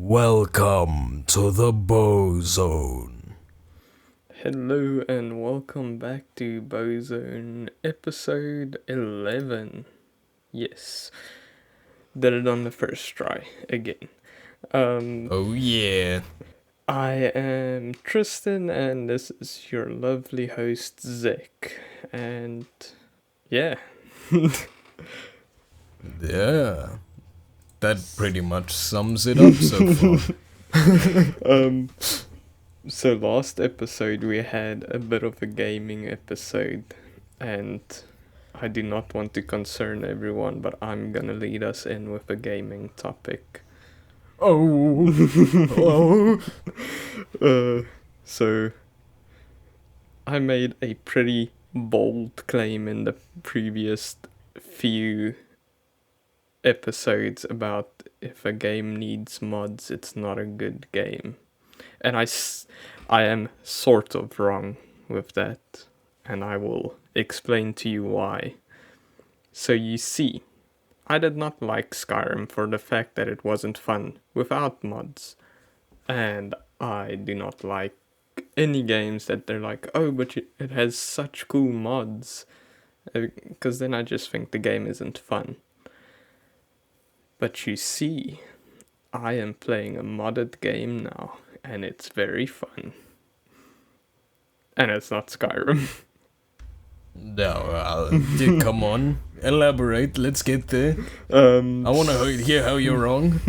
Welcome to the Bozone. Hello and welcome back to Bozone episode 11. Yes, did it on the first try again. Oh yeah. I am Tristan and this is your lovely host Zek. And yeah. Yeah. That pretty much sums it up so far. So last episode we had a bit of a gaming episode, and I do not want to concern everyone, but I'm gonna lead us in with a gaming topic. Oh. So I made a pretty bold claim in the previous few episodes about if a game needs mods, it's not a good game. And I am sort of wrong with that, and I will explain to you why. So you see, I did not like Skyrim for the fact that it wasn't fun without mods. And I do not like any games that they're like, oh, but it has such cool mods. Because then I just think the game isn't fun. But you see, I am playing a modded game now, and it's very fun. And it's not Skyrim. No, come on. Elaborate, let's get there. I want to hear how you're wrong.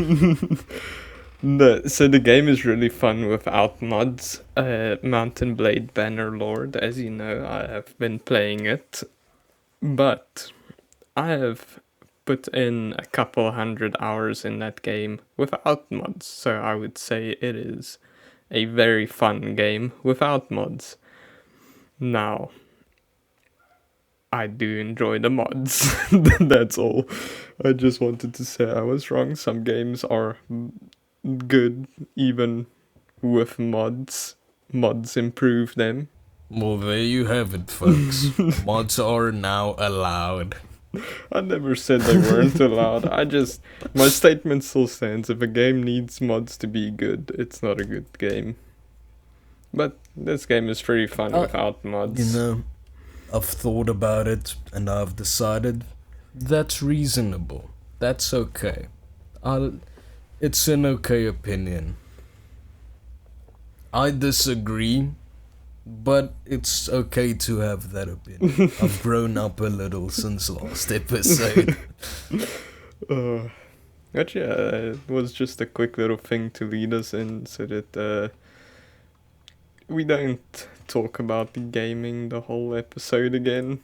So the game is really fun without mods. Mountain Blade Bannerlord, as you know, I have been playing it. But I have put in a couple 100 hours in that game without mods. So I would say it is a very fun game without mods. Now, I do enjoy the mods. That's all. I just wanted to say I was wrong. Some games are good even with mods. Mods improve them. Well, there you have it, folks. Mods are now allowed. I never said they weren't allowed. My statement still stands. If a game needs mods to be good, it's not a good game. But this game is pretty fun without mods. You know, I've thought about it and I've decided that's reasonable. That's okay. It's an okay opinion. I disagree, but it's okay to have that opinion. I've grown up a little since last episode. But yeah, it was just a quick little thing to lead us in so that we don't talk about the gaming the whole episode again.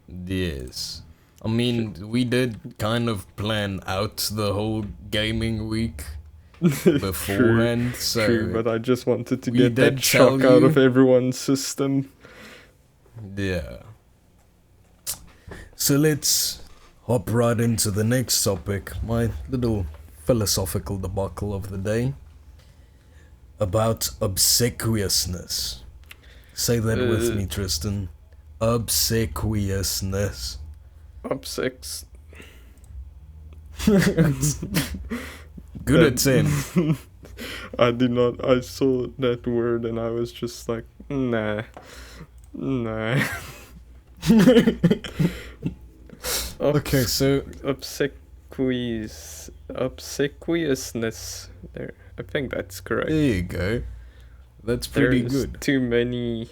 Yes. I mean, we did kind of plan out the whole gaming week beforehand, True, but I just wanted to we get did that shock tell out you. of everyone's system. Yeah. So let's hop right into the next topic, my little philosophical debacle of the day, about obsequiousness. Say that with me, Tristan. Obsequiousness. Obsex. Good at 10. I saw that word and I was just like, nah. Okay, so obsequiousness. There, I think that's correct. there you go. That's pretty There's good. too many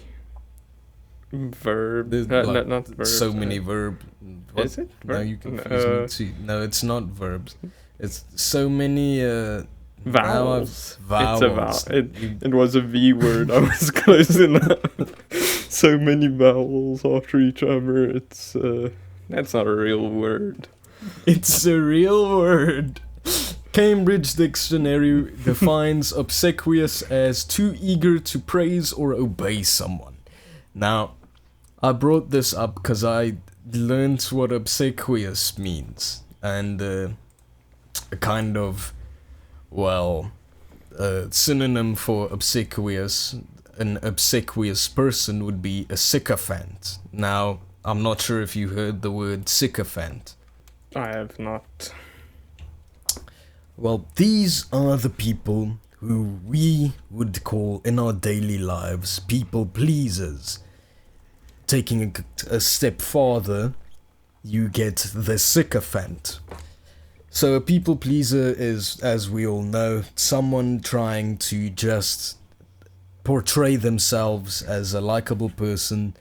verbs. There's Not verbs. so many verbs. Is it? No, you confuse me too. No, it's not verbs. It's so many Vowels. Vowels. It was a V word. I was close enough. So many vowels after each other. It's that's not a real word. It's a real word. Cambridge Dictionary defines obsequious as too eager to praise or obey someone. Now, I brought this up because I learned what obsequious means, and a kind of, synonym for obsequious, an obsequious person would be a sycophant. Now, I'm not sure if you heard the word sycophant. I have not. Well, these are the people who we would call in our daily lives people pleasers. Taking a step farther, you get the sycophant. So a people pleaser is, as we all know, someone trying to just portray themselves as a likable person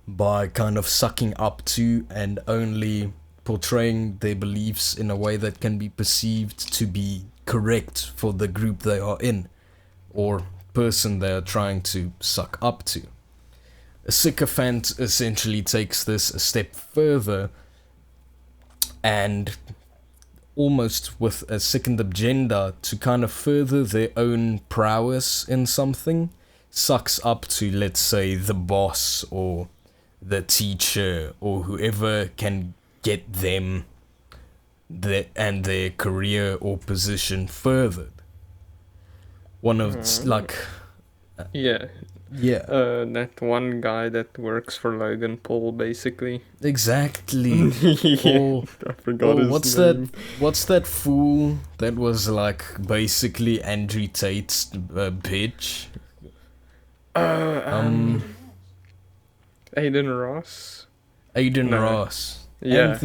by kind of sucking up to and only portraying their beliefs in a way that can be perceived to be correct for the group they are in or person they are trying to suck up to. A sycophant essentially takes this a step further and almost with a second agenda to kind of further their own prowess in something, sucks up to, let's say, the boss or the teacher or whoever can get them and their career or position furthered. One of Yeah. Yeah. That one guy that works for Logan Paul, basically. Exactly. Yeah, I forgot his name. What's that fool that was like basically Andrew Tate's bitch? Aiden Ross. Aiden No. Ross. Yeah.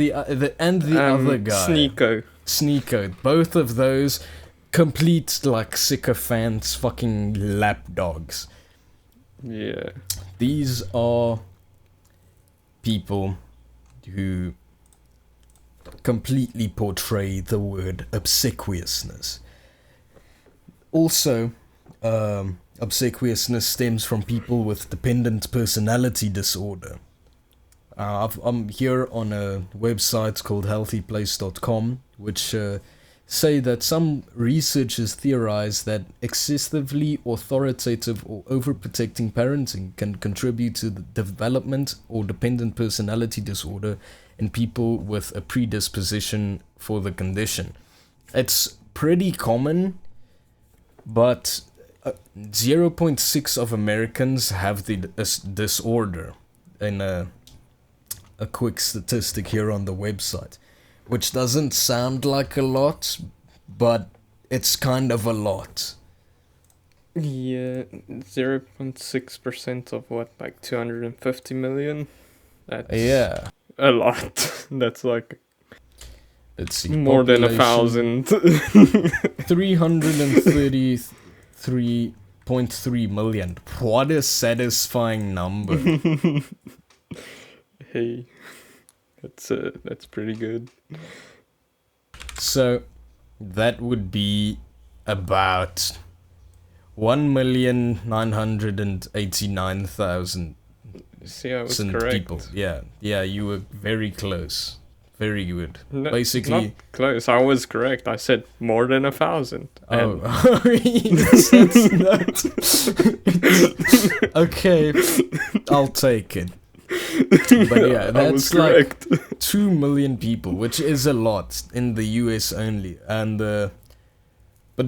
And the other guy. Sneeko. Both of those complete like sycophants, fucking lapdogs. Yeah. These are people who completely portray the word obsequiousness. Also, obsequiousness stems from people with dependent personality disorder. I'm here on a website called healthyplace.com, which say that some researchers theorize that excessively authoritative or overprotecting parenting can contribute to the development or dependent personality disorder in people with a predisposition for the condition. It's pretty common, but 0.6 of Americans have the disorder in a quick statistic here on the website. Which doesn't sound like a lot, but it's kind of a lot. Yeah, 0.6% of what, like 250 million? That's a lot. That's like let's see, more than 1,000. 333.3 million. What a satisfying number. Hey. That's pretty good. So, that would be about 1,989,000. See, I was correct. People. Yeah, you were very close. Very good. No, basically, not close. I was correct. I said more than 1,000. Oh, that's not. Okay, I'll take it. But yeah, that's like 2 million people, which is a lot in the US only. And but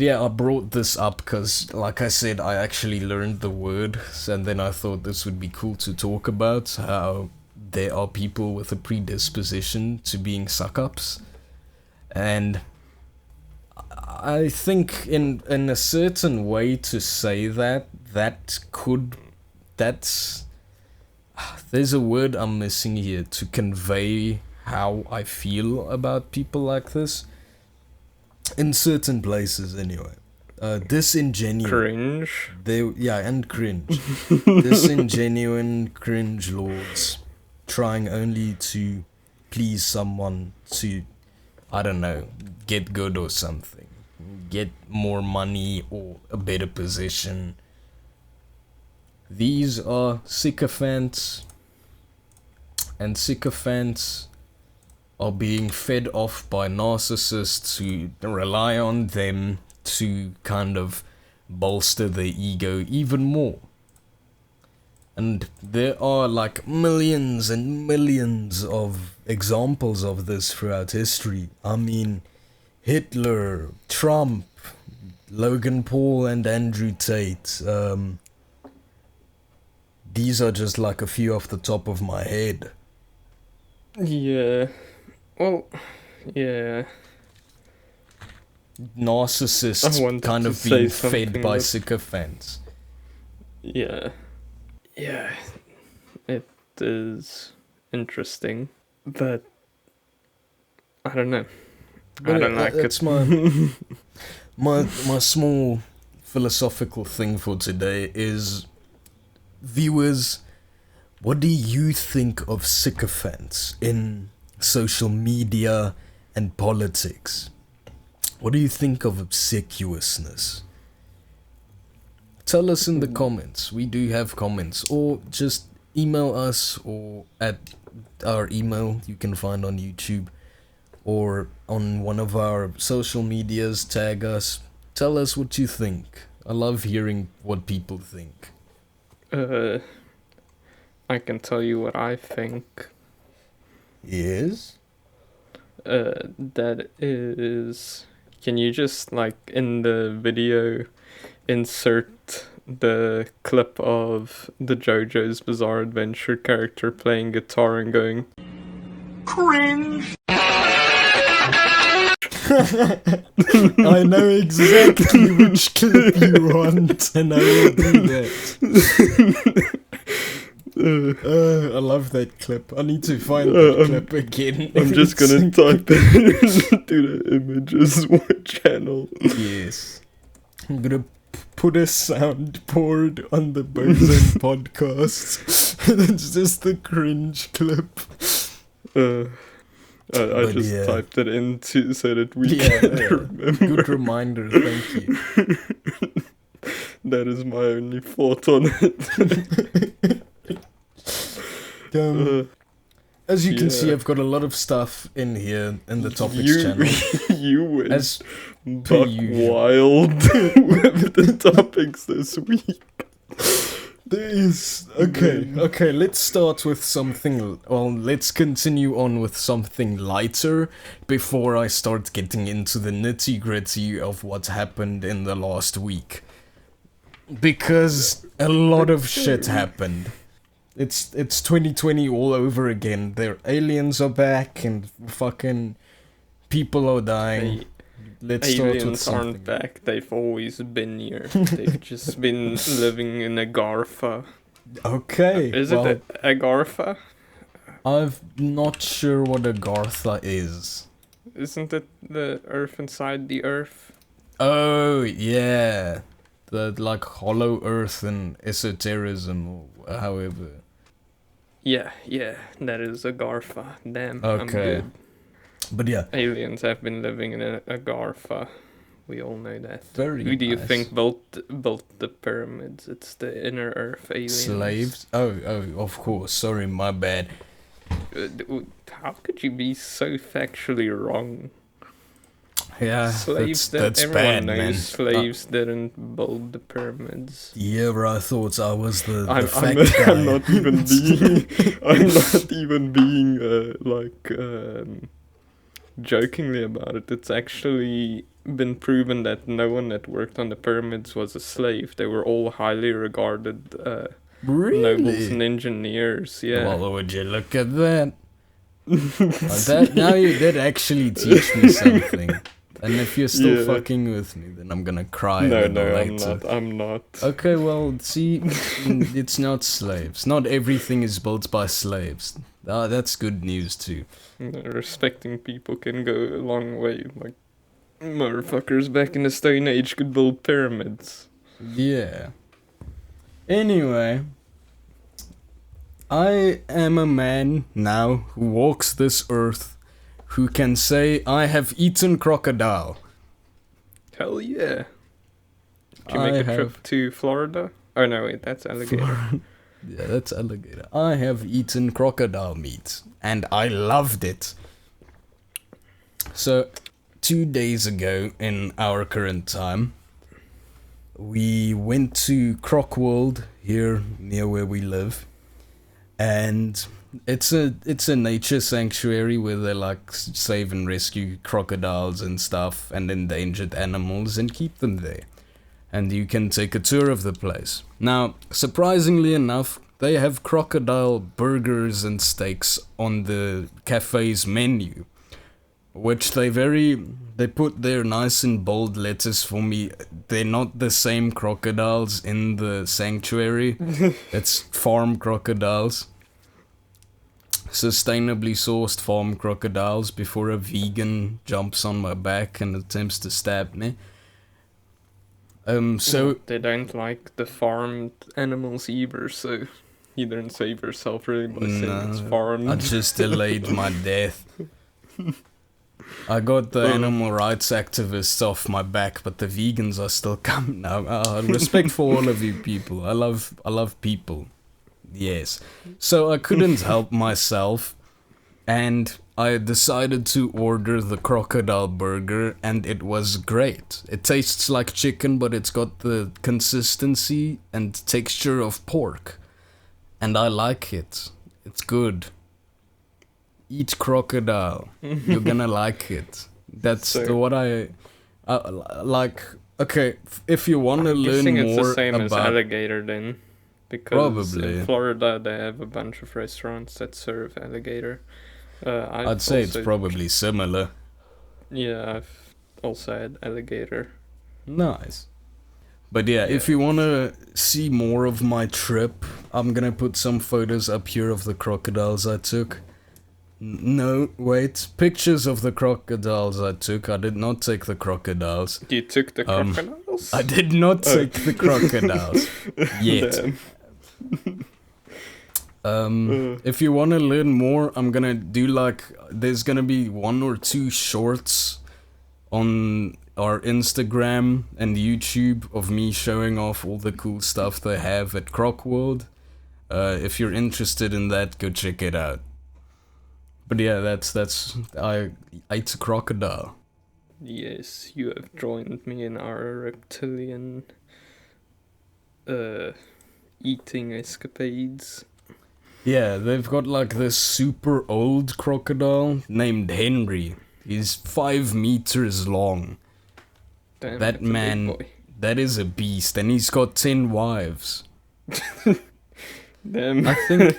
yeah, I brought this up because, like I said, I actually learned the word, and then I thought this would be cool to talk about how there are people with a predisposition to being suck-ups. And I think in a certain way to say there's a word I'm missing here to convey how I feel about people like this. In certain places, anyway. Disingenuous. Cringe. And cringe. Disingenuine cringe lords trying only to please someone to, I don't know, get good or something. Get more money or a better position. These are sycophants, and sycophants are being fed off by narcissists who rely on them to kind of bolster their ego even more. And there are like millions and millions of examples of this throughout history. I mean, Hitler, Trump, Logan Paul and Andrew Tate. These are just like a few off the top of my head. Yeah. Well, yeah. narcissists kind of being fed by sycophants. Yeah. Yeah. It is interesting, but I don't know. But I don't like that's it. my small philosophical thing for today is, viewers, what do you think of sycophants in social media and politics? What do you think of obsequiousness? Tell us in the comments. We do have comments, or just email us, or at our email you can find on YouTube, or on one of our social medias. Tag us. Tell us what you think. I love hearing what people think. I can tell you what I think. Yes? That is... Can you just, like, in the video, insert the clip of the JoJo's Bizarre Adventure character playing guitar and going, cringe? I know exactly which clip you want, and I will do that. I love that clip. I need to find that clip again. I'm just gonna type it into the images channel. Yes. I'm gonna put a soundboard on the Bozone podcast. It's just the cringe clip. I just typed it in so that we can remember. Good reminder, thank you. That is my only thought on it. As you can see, I've got a lot of stuff in here in the topics channel. You went as buck wild with the topics this week. There is... Okay, let's start with something... Well, let's continue on with something lighter before I start getting into the nitty-gritty of what's happened in the last week. Because a lot of shit happened. It's 2020 all over again. Their aliens are back and fucking people are dying. Let's start with aliens something. aren't back. They've always been here. They've just been living in Agartha. Okay. Is it Agartha? I'm not sure what Agartha is. Isn't it the Earth inside the Earth? Oh, yeah. The, like, hollow Earth and esotericism, or however. Yeah, that is Agartha. Damn, Okay. I'm good. But yeah. Aliens have been living in Agartha. We all know that. Who do you think built the pyramids? It's the inner Earth aliens. Slaves? Oh, of course. Sorry, my bad. How could you be so factually wrong? Yeah, slaves that's everyone bad, knows man. Slaves didn't build the pyramids. Yeah, I thought I was the I'm fact guy. I'm not even being jokingly about it. It's actually been proven that no one that worked on the pyramids was a slave. They were all highly regarded Really? nobles and engineers. Yeah. Well, would you look at that? Now you did actually teach me something. And if you're still fucking with me, then I'm gonna cry a little later. I'm not. Okay, well, see, it's not slaves. Not everything is built by slaves. That's good news too. Respecting people can go a long way. Like, motherfuckers back in the Stone Age could build pyramids. Yeah. Anyway, I am a man now who walks this earth, who can say I have eaten crocodile. Hell yeah. Did you make a trip to Florida? Oh no, wait, that's alligator. Yeah, that's alligator. I have eaten crocodile meat, and I loved it. So, 2 days ago, in our current time, we went to Croc World, here near where we live. And it's a nature sanctuary where they like save and rescue crocodiles and stuff and endangered animals and keep them there. And you can take a tour of the place. Now, surprisingly enough, they have crocodile burgers and steaks on the cafe's menu. which they put there nice in bold letters for me. They're not the same crocodiles in the sanctuary. It's farm crocodiles. Sustainably sourced farm crocodiles before a vegan jumps on my back and attempts to stab me. So they don't like the farmed animals either, so you don't save yourself really by saying it's farmed. I just delayed my death. I got the animal rights activists off my back, but the vegans are still coming now. Respect for all of you people. I love people. Yes. So I couldn't help myself, and I decided to order the crocodile burger, and it was great. It tastes like chicken, but it's got the consistency and texture of pork. And I like it. It's good. Eat crocodile. You're gonna like it. That's So- what I like. Okay, if you want to I'm learn guessing it's more the same as about alligator then. Because Probably. in Florida they have a bunch of restaurants that serve alligator. I'd say it's probably similar. Yeah, I've also had alligator. Nice. But yeah, if you want to see more of my trip, I'm gonna put some photos up here of the crocodiles I took. No, wait. Pictures of the crocodiles I took. I did not take the crocodiles. You took the crocodiles? I did not take the crocodiles. Yet. Damn. If you want to learn more, I'm gonna do there's gonna be 1 or 2 shorts on our Instagram and YouTube of me showing off all the cool stuff they have at Croc World. If you're interested in that, go check it out. But yeah, I ate a crocodile. Yes, you have joined me in our reptilian eating escapades. Yeah, they've got this super old crocodile named Henry. He's 5 meters long. Damn, That that's a big man, boy. that is a beast, and he's got 10 wives. Damn. I think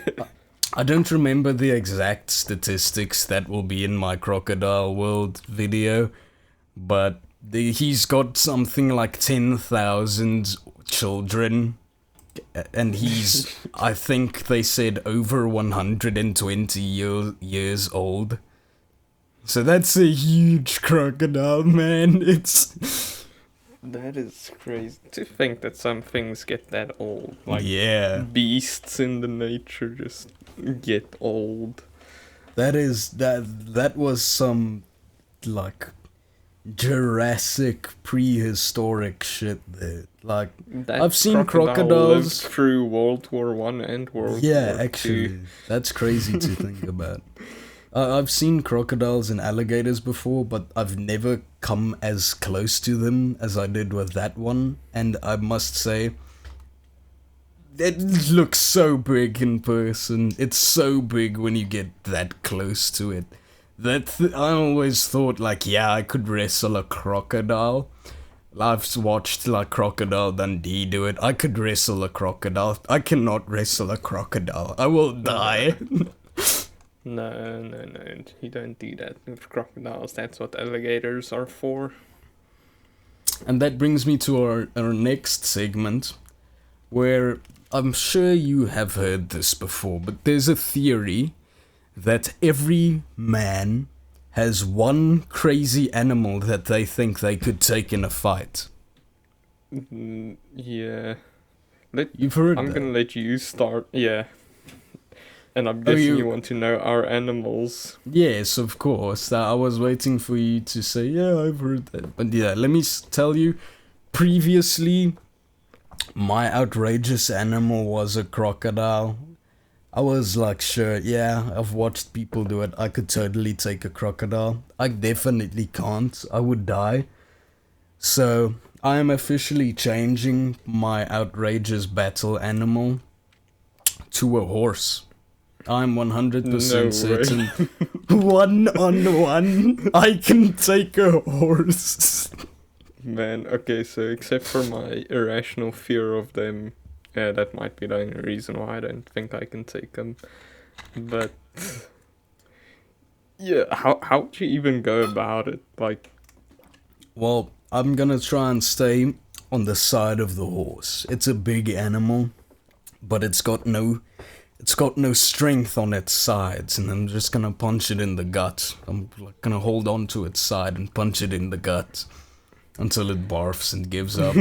I don't remember the exact statistics that will be in my Crocodile World video, but he's got something like 10,000 children, and he's, I think they said, over 120 years old. So that's a huge crocodile, man. That is crazy to think that some things get that old. Like Yeah. beasts in the nature just get old. That was some Jurassic prehistoric shit there. That I've seen crocodile crocodiles lived through World War One and World Yeah, War actually, II. that's crazy to think about. I've seen crocodiles and alligators before, but I've never come as close to them as I did with that one. And I must say, it looks so big in person. It's so big when you get that close to it. I always thought, yeah, I could wrestle a crocodile. I've watched Crocodile Dundee do it. I could wrestle a crocodile. I cannot wrestle a crocodile. I will die. No, you don't do that with crocodiles. That's what alligators are for. And that brings me to our next segment, where I'm sure you have heard this before, but there's a theory that every man has one crazy animal that they think they could take in a fight. Yeah. You've heard I'm that? gonna let you start. Yeah. And I'm guessing you- you want to know our animals. Yes, of course. I was waiting for you to say, yeah, I've heard that. But yeah, let me tell you, previously, my outrageous animal was a crocodile. I was sure, yeah, I've watched people do it. I could totally take a crocodile. I definitely can't. I would die. So, I am officially changing my outrageous battle animal to a horse. I'm 100% No way. certain. 1-on-1, I can take a horse. Man, okay, so except for my irrational fear of them, yeah, that might be the only reason why I don't think I can take them. But Yeah, how would you even go about it? Like, Well, I'm gonna try and stay on the side of the horse. It's a big animal, but it's got no strength on its sides, and I'm just gonna punch it in the gut. I'm like, gonna hold on to its side and punch it in the gut until it barfs and gives up.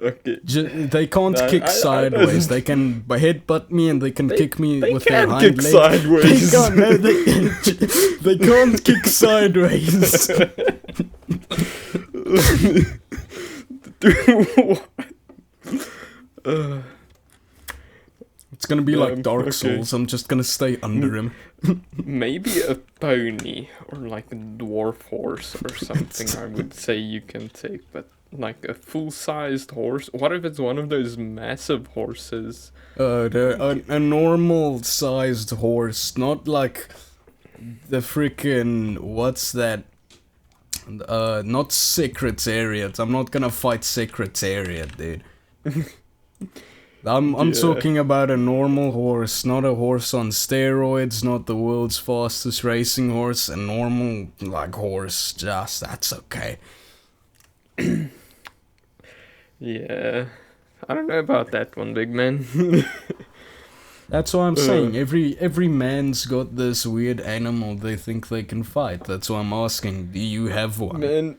okay, They can't kick sideways. They can headbutt me and they can kick me they with their can't hind kick leg. sideways. They can't. No, they can't kick sideways. It's gonna be like Dark okay. Souls. I'm just gonna stay under him. Maybe a pony or like a dwarf horse or something. I would say you can take, but like a full-sized horse. What if it's one of those massive horses? A normal sized horse, not like the freaking what's that? Not Secretariat. I'm not gonna fight Secretariat, dude. I'm Yeah. talking about a normal horse, not a horse on steroids, not the world's fastest racing horse, a normal like horse. Just that's okay. Yeah, I don't know about that one, big man. That's what I'm saying. Every man's got this weird animal they think they can fight. That's why I'm asking. Do you have one? Man,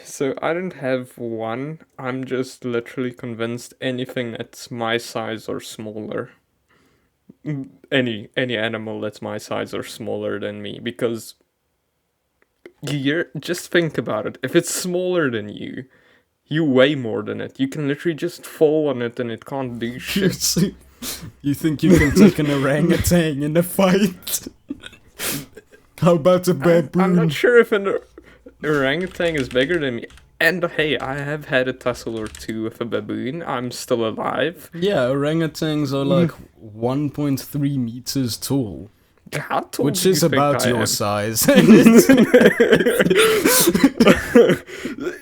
so I don't have one. I'm just literally convinced anything that's my size or smaller. Any animal that's my size or smaller than me, because you're just think about it. If it's smaller than you weigh more than it. You can literally just fall on it and it can't do shit. You think you can take an orangutan in a fight? How about a baboon? I'm not sure if an orangutan is bigger than me. And hey, I have had a tussle or two with a baboon. I'm still alive. Yeah, orangutans are like 1.3 meters tall. How tall which do you is think about I your am? size.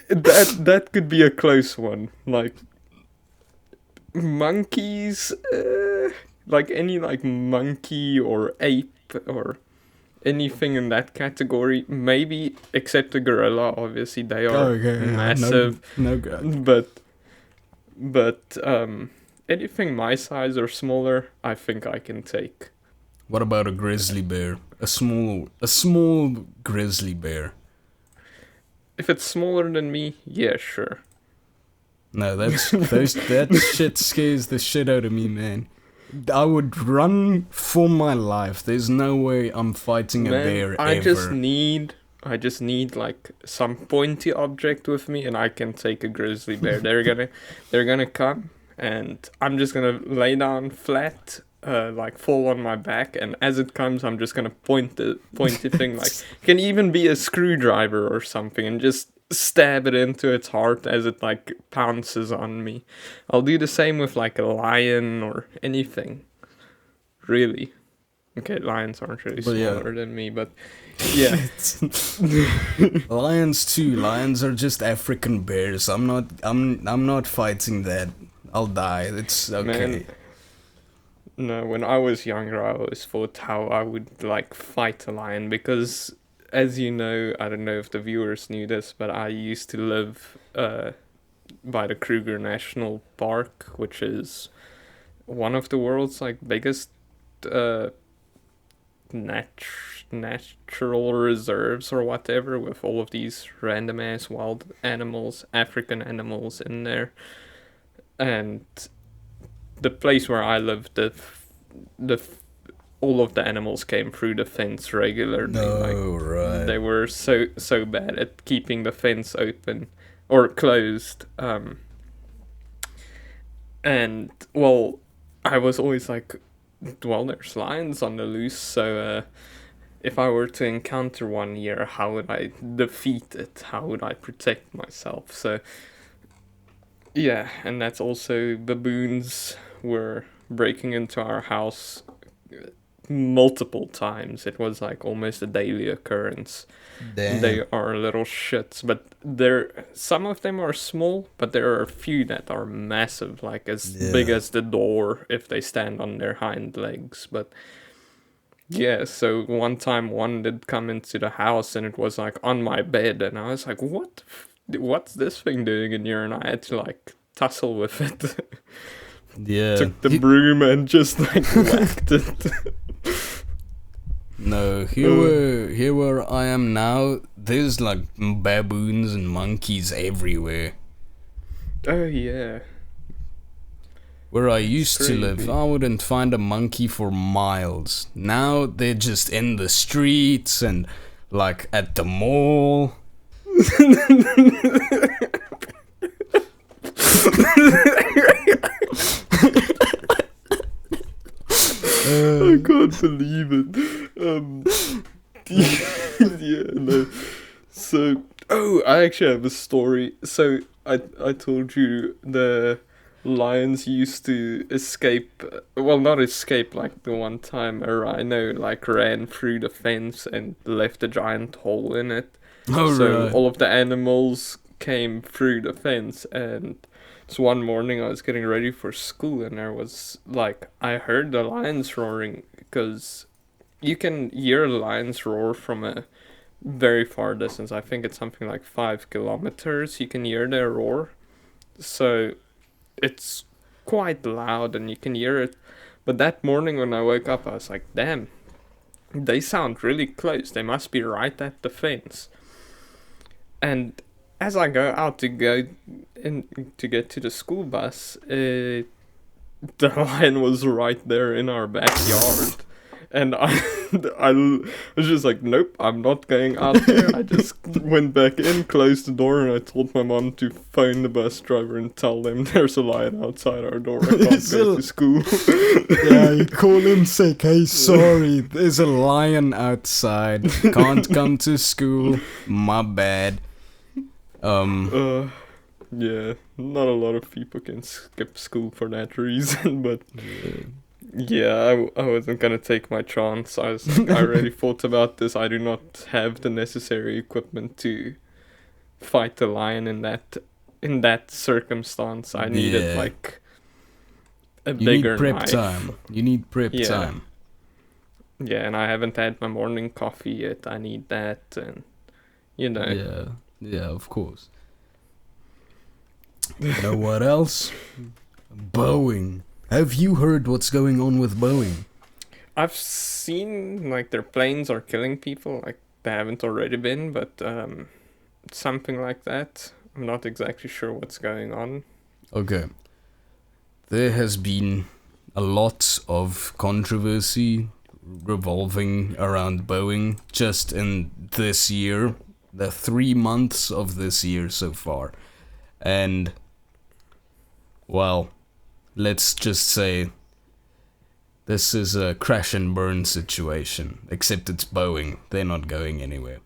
that could be a close one. Like monkeys, like any like monkey or ape or anything in that category, maybe, except the gorilla. Obviously, they are massive. No good. But anything my size or smaller, I think I can take. What about a grizzly bear? A small grizzly bear. If it's smaller than me, yeah, sure. No, that shit scares the shit out of me, man. I would run for my life. There's no way I'm fighting a bear ever. I just need like some pointy object with me, and I can take a grizzly bear. They're gonna come, and I'm just gonna lay down flat, like fall on my back, and as it comes, I'm just gonna point the thing, like it can even be a screwdriver or something, and just stab it into its heart as it like pounces on me. I'll do the same with like a lion or anything. Really. Okay, lions aren't really smaller than me, but yeah. Lions too. Lions are just African bears. I'm not fighting that. I'll die. It's okay. Man, no, when I was younger, I always thought how I would like fight a lion, because as you know, I don't know if the viewers knew this, but I used to live by the Kruger National Park, which is one of the world's like biggest natural reserves or whatever, with all of these random ass wild animals, African animals in there. And the place where I lived, all of the animals came through the fence regularly. Right. They were so bad at keeping the fence open or closed. And well, I was always like, well, there's lions on the loose, so if I were to encounter one here, how would I defeat it? How would I protect myself? So yeah, and that's also baboons were breaking into our house multiple times. It was like almost a daily occurrence. Damn. They are little shits, but some of them are small, but there are a few that are massive, like as big as the door if they stand on their hind legs. But Yeah, so one time one did come into the house and it was like on my bed, and I was like, what's this thing doing in here? And I had to like tussle with it. Yeah. Took the broom and just like whacked it. No, here where I am now, there's like baboons and monkeys everywhere. Oh yeah. Where I used to live, Crazy. I wouldn't find a monkey for miles. Now they're just in the streets and like at the mall. I can't believe it. Yeah, no. So, oh, I actually have a story. So, I told you the lions used to escape. Well, not escape, like the one time a rhino like ran through the fence and left a giant hole in it. Oh, So right. all of the animals came through the fence, and so one morning I was getting ready for school, and there was like I heard the lions roaring, because you can hear lions roar from a very far distance. I think it's something like 5 kilometers. You can hear their roar, so it's quite loud and you can hear it. But that morning when I woke up, I was like, damn, they sound really close. They must be right at the fence. And as I go out to go in to get to the school bus, the lion was right there in our backyard. And I was just like, nope, I'm not going out there. I just went back in, closed the door, and I told my mom to phone the bus driver and tell them there's a lion outside our door. I can't go to school. Yeah, you call him sick. Hey, sorry, there's a lion outside. Can't come to school. My bad. Yeah, not a lot of people can skip school for that reason, but yeah, I wasn't gonna take my chance. I already thought about this. I do not have the necessary equipment to fight the lion in that circumstance. I needed Yeah. like a You need bigger prep knife. time. You need prep Yeah. time. Yeah, and I haven't had my morning coffee yet. I need that, and you know. Yeah, yeah, of course. You know what else? Boeing. Have you heard what's going on with Boeing? I've seen like their planes are killing people, like they haven't already been, but something like that. I'm not exactly sure what's going on. Okay. There has been a lot of controversy revolving around Boeing just in this year, the 3 months of this year so far. And, well, let's just say this is a crash and burn situation, except it's Boeing. They're not going anywhere.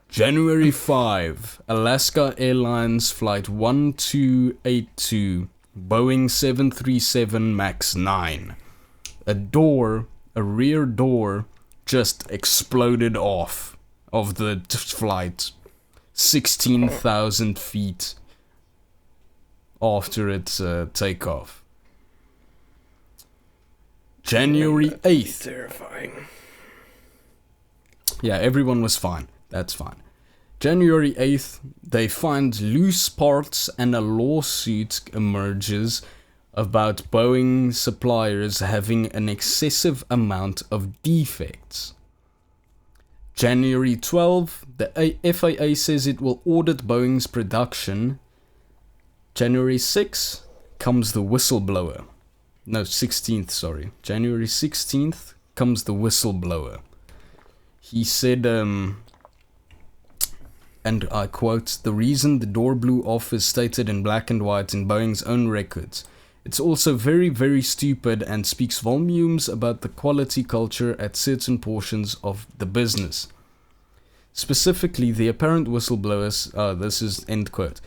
January 5, Alaska Airlines Flight 1282, Boeing 737 MAX 9. A rear door, just exploded off of the flight 16,000 feet after its takeoff. January 8th. Terrifying. Yeah, everyone was fine. That's fine. January 8th, they find loose parts and a lawsuit emerges about Boeing suppliers having an excessive amount of defects. January 12th, the FAA says it will audit Boeing's production. January 6th comes the whistleblower. No, 16th, sorry. January 16th comes the whistleblower. He said, and I quote, "The reason the door blew off is stated in black and white in Boeing's own records. It's also very, very stupid and speaks volumes about the quality culture at certain portions of the business. Specifically, the apparent whistleblowers," this is end quote.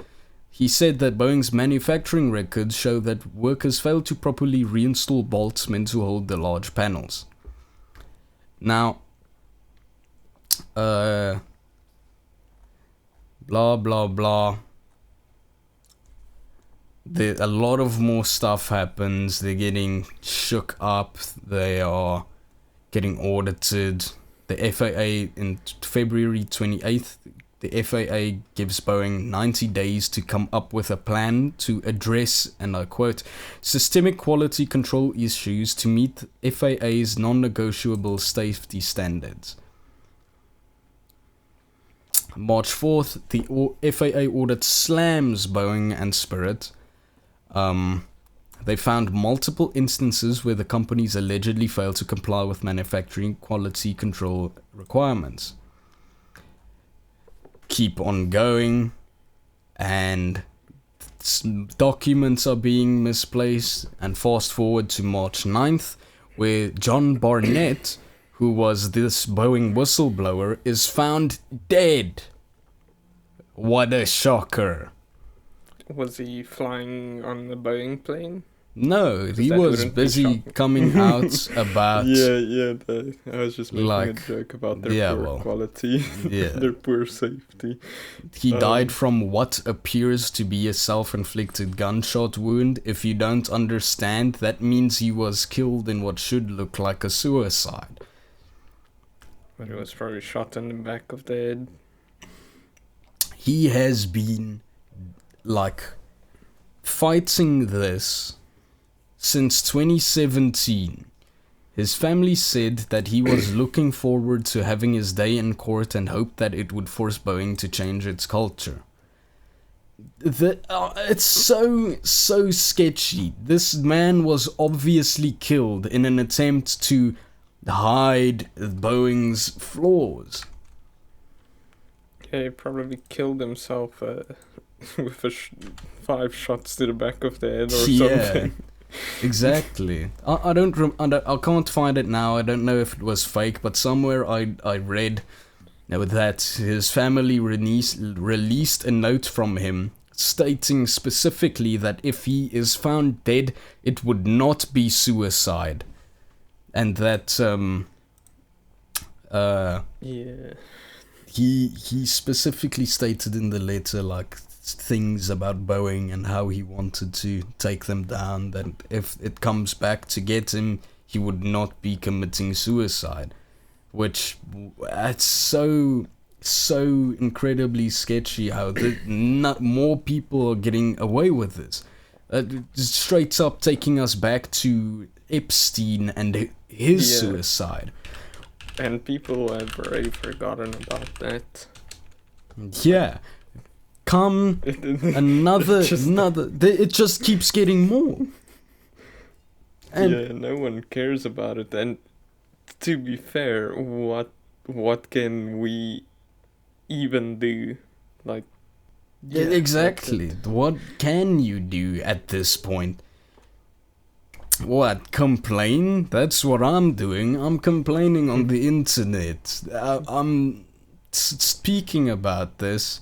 He said that Boeing's manufacturing records show that workers failed to properly reinstall bolts meant to hold the large panels. Now, blah blah blah. A lot of more stuff happens. They're getting shook up. They are getting audited. The FAA in February 28th, the FAA gives Boeing 90 days to come up with a plan to address, and I quote, systemic quality control issues to meet FAA's non-negotiable safety standards. March 4th, the FAA audit slams Boeing and Spirit. They found multiple instances where the companies allegedly failed to comply with manufacturing quality control requirements. Keep on going, and documents are being misplaced, and fast forward to March 9th, where John Barnett, who was this Boeing whistleblower, is found dead. What a shocker. Was he flying on the Boeing plane? No, he was busy coming out about... I was just making a joke about their poor quality, their poor safety. He died from what appears to be a self-inflicted gunshot wound. If you don't understand, that means he was killed in what should look like a suicide. But he was probably shot in the back of the head. He has been, fighting this since 2017. His family said that he was looking forward to having his day in court and hoped that it would force Boeing to change its culture. It's so sketchy. This man was obviously killed in an attempt to hide Boeing's flaws. Yeah, he probably killed himself with 5 shots to the back of the head or something. Exactly. I can't find it now. I don't know if it was fake, but somewhere I read that his family released a note from him stating specifically that if he is found dead, it would not be suicide, and that he specifically stated in the letter things about Boeing and how he wanted to take them down, that if it comes back to get him, he would not be committing suicide, which it's so incredibly sketchy how more people are getting away with this. Straight up taking us back to Epstein and his suicide. And people have already forgotten about that. Yeah. It just keeps getting more. And no one cares about it. And to be fair, what can we even do? Exactly. What can you do at this point? What, complain? That's what I'm doing. I'm complaining on the internet. I'm speaking about this.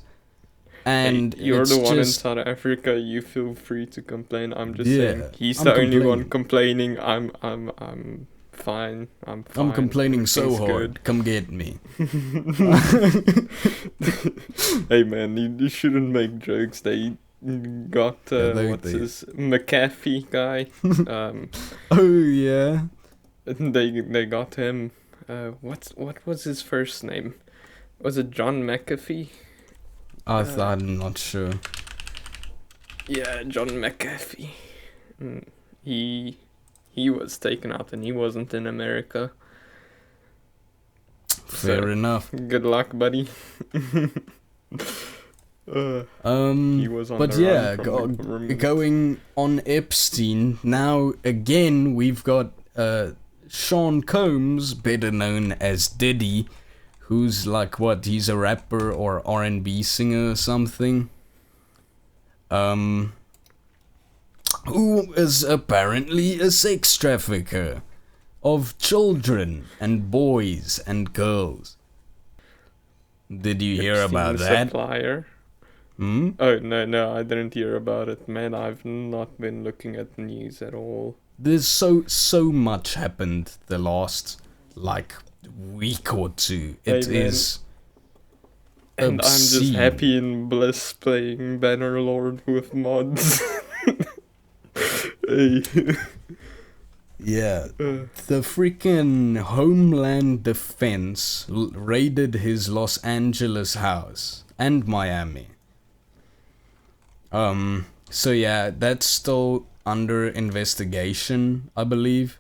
And you're the one in South Africa. You feel free to complain. I'm just saying he's the only one complaining. I'm fine. I'm complaining so hard. Good. Come get me. Hey man, you shouldn't make jokes. They got his McAfee guy. Oh yeah. They got him. What was his first name? Was it John McAfee? I'm not sure. Yeah, John McAfee. He was taken out and he wasn't in America. Fair enough. Good luck, buddy. He was on going on Epstein, now again we've got Sean Combs, better known as Diddy, who's he's a rapper or R&B singer or something, who is apparently a sex trafficker of children and boys and girls. Did you hear about that? Supplier. Oh, no, I didn't hear about it, man. I've not been looking at the news at all. There's so much happened the last, week or two. It is and obscene. I'm just happy in bliss playing Bannerlord with mods. Hey. Yeah, the freaking Homeland Defense raided his Los Angeles house and Miami. So yeah, that's still under investigation, I believe.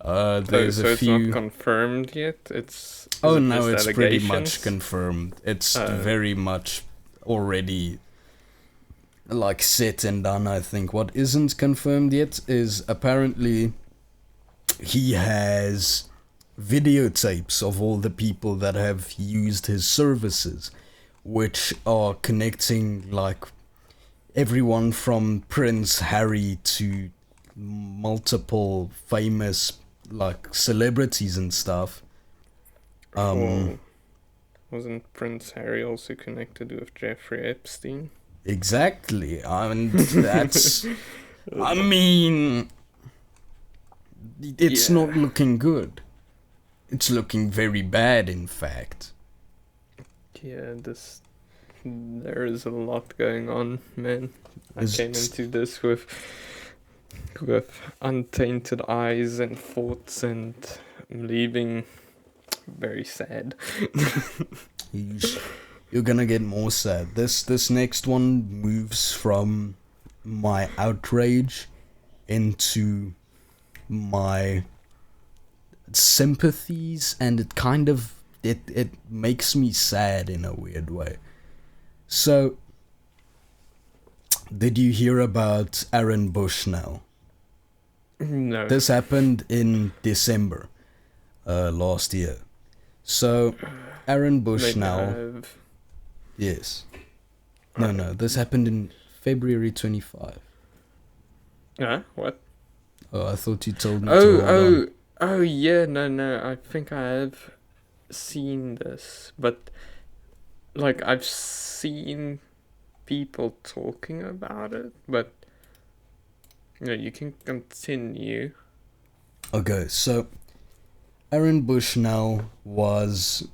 There's So a it's not few. confirmed yet. Is Oh it no, just it's pretty much allegations? confirmed. It's very much already like set and done, I think. What isn't confirmed yet is apparently he has videotapes of all the people that have used his services, which are connecting like everyone from Prince Harry to multiple famous like celebrities and stuff. Well, wasn't Prince Harry also connected with Jeffrey Epstein? Exactly. And that's I mean it's Yeah. not looking good. It's looking very bad, in fact. Yeah, there is a lot going on, man. I came into this with untainted eyes and thoughts, and I'm leaving very sad. You're gonna get more sad. This next one moves from my outrage into my sympathies, and it makes me sad in a weird way. So, did you hear about Aaron Bushnell? No. This happened in December last year. So, Aaron Bushnell. Yes. No. This happened in February 25. What? Oh, I thought you told me to hold on. Oh, yeah, no, I think I have seen this, but, like, I've seen people talking about it, but, you can continue. Okay, so, Aaron Bushnell was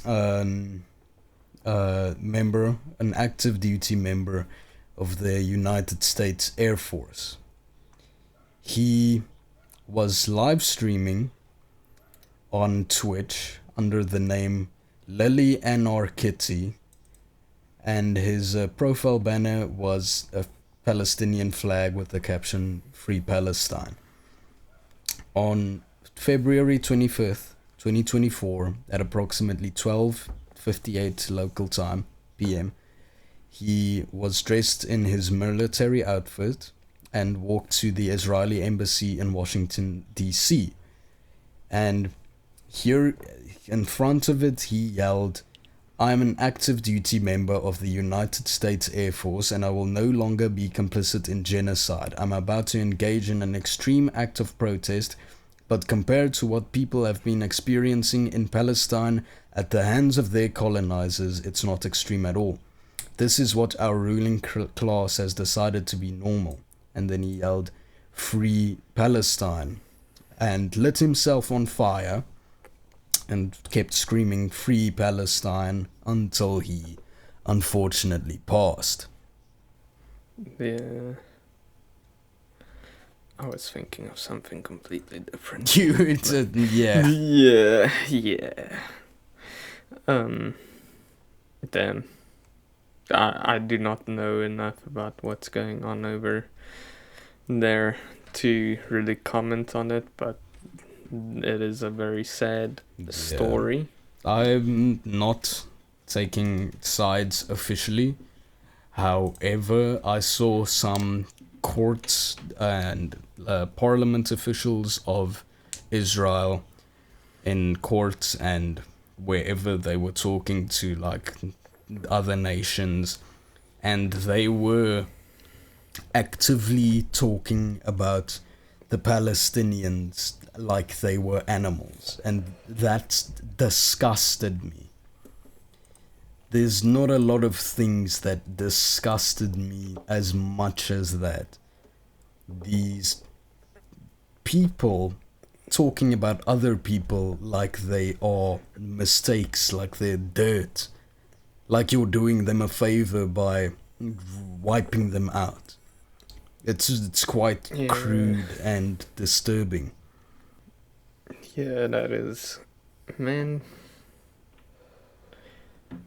an active duty member of the United States Air Force. He was live streaming on Twitch under the name Lily Anarchitty, and his profile banner was a Palestinian flag with the caption Free Palestine. On February 25th, 2024, at approximately 12:58 local time PM, he was dressed in his military outfit and walked to the Israeli embassy in Washington, D.C. And here in front of it, he yelled, "I'm an active duty member of the United States Air Force, and I will no longer be complicit in genocide. I'm about to engage in an extreme act of protest, but compared to what people have been experiencing in Palestine at the hands of their colonizers, it's not extreme at all. This is what our ruling class has decided to be normal." And then he yelled, "Free Palestine," and lit himself on fire and kept screaming "Free Palestine" until he unfortunately passed. Yeah. I was thinking of something completely different. Yeah. Yeah. Damn. I do not know enough about what's going on over there to really comment on it, but it is a very sad story. I'm not taking sides officially. However, I saw some courts and parliament officials of Israel in courts and wherever they were talking to like other nations, and they were actively talking about the Palestinians like they were animals, and that disgusted me. There's not a lot of things that disgusted me as much as that. These people talking about other people like they are mistakes, like they're dirt, like you're doing them a favor by wiping them out. It's quite crude and disturbing. Yeah, that is. Man,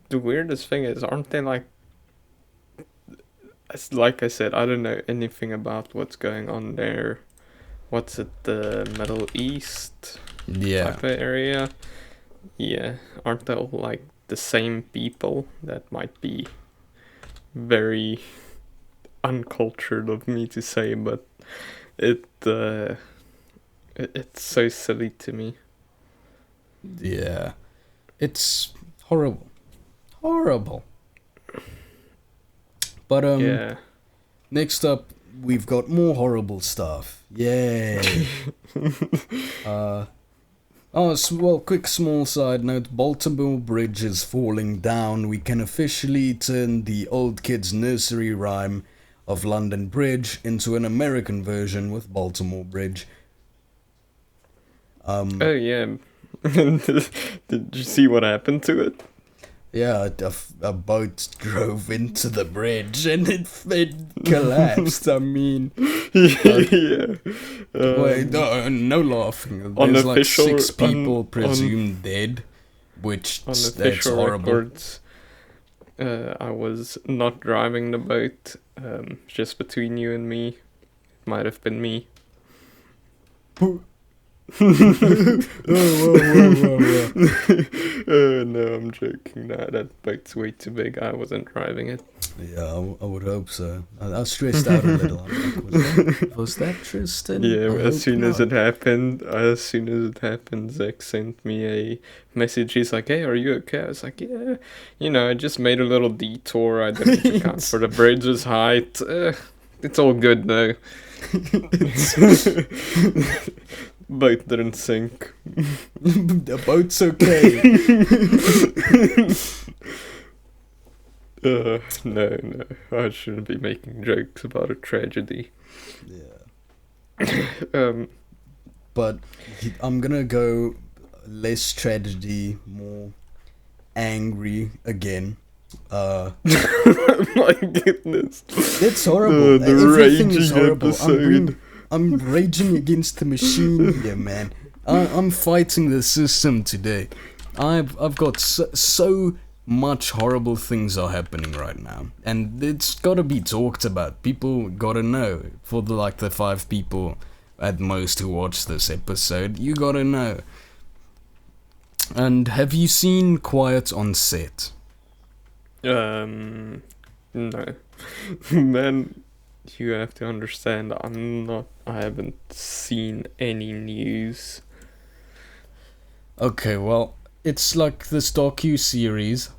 the weirdest thing is, aren't they like. Like I said, I don't know anything about what's going on there. What's it, the Middle East Yeah. type of area? Yeah, aren't they all like the same people? That might be very uncultured of me to say, but it's so silly to me. Yeah. It's horrible. Horrible. But Yeah. next up we've got more horrible stuff. Yay. Quick small side note. Baltimore Bridge is falling down. We can officially turn the old kids' nursery rhyme of London Bridge into an American version with Baltimore Bridge. Oh yeah. Did you see what happened to it? Yeah, a boat drove into the bridge and it collapsed. I mean, Yeah. wait, no laughing. There's like 6 people presumed dead, which On that's official horrible. records, I was not driving the boat. Just between you and me, it might have been me. Whoa. No, I'm joking. Nah, that boat's way too big. I wasn't driving it. Yeah, I would hope so. I was stressed out a little. I'm like, was that Tristan? Yeah, I as hope soon as not. it happened, Zek sent me a message. He's like, "Hey, are you okay?" I was like, "Yeah, I just made a little detour. I didn't account for the bridge's height. It's all good though." Boat didn't sink. The boat's okay. No, I shouldn't be making jokes about a tragedy. Yeah. But I'm gonna go less tragedy, more angry again. My goodness. It's horrible. The Everything raging is horrible. episode. I'm raging against the machine here, man. I'm fighting the system today. I've got so much horrible things are happening right now, and it's got to be talked about. People gotta know. For the 5 people at most who watch this episode, you gotta know. And have you seen Quiet on Set? No. Man, you have to understand, I haven't seen any news. Okay, well, it's like this docu-series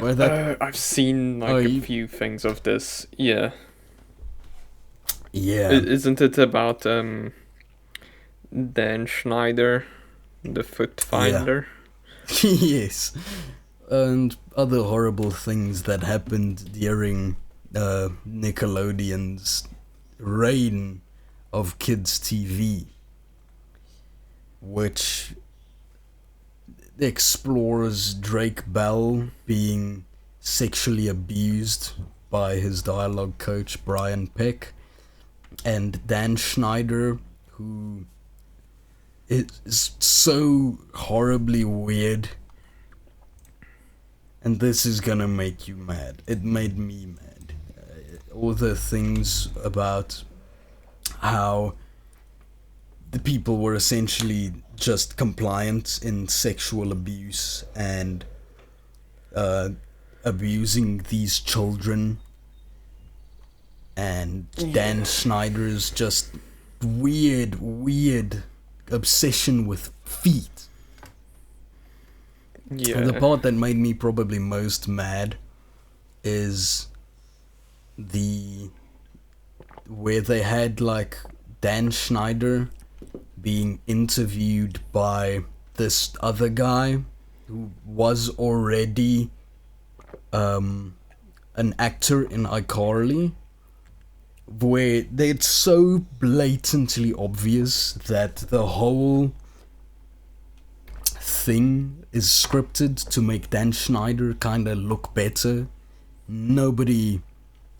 where that... I've seen a few things of this, yeah. Yeah. Isn't it about Dan Schneider, the foot finder? Yeah. Yes. And other horrible things that happened during Nickelodeon's reign of kids' TV, which explores Drake Bell being sexually abused by his dialogue coach Brian Peck, and Dan Schneider, who is so horribly weird. And this is gonna make you mad. It made me mad. All the things about how the people were essentially just compliant in sexual abuse and abusing these children. And Dan Schneider's just weird obsession with feet. Yeah. And the part that made me probably most mad is where they had Dan Schneider being interviewed by this other guy who was already an actor in iCarly, where it's so blatantly obvious that the whole thing is scripted to make Dan Schneider kind of look better. Nobody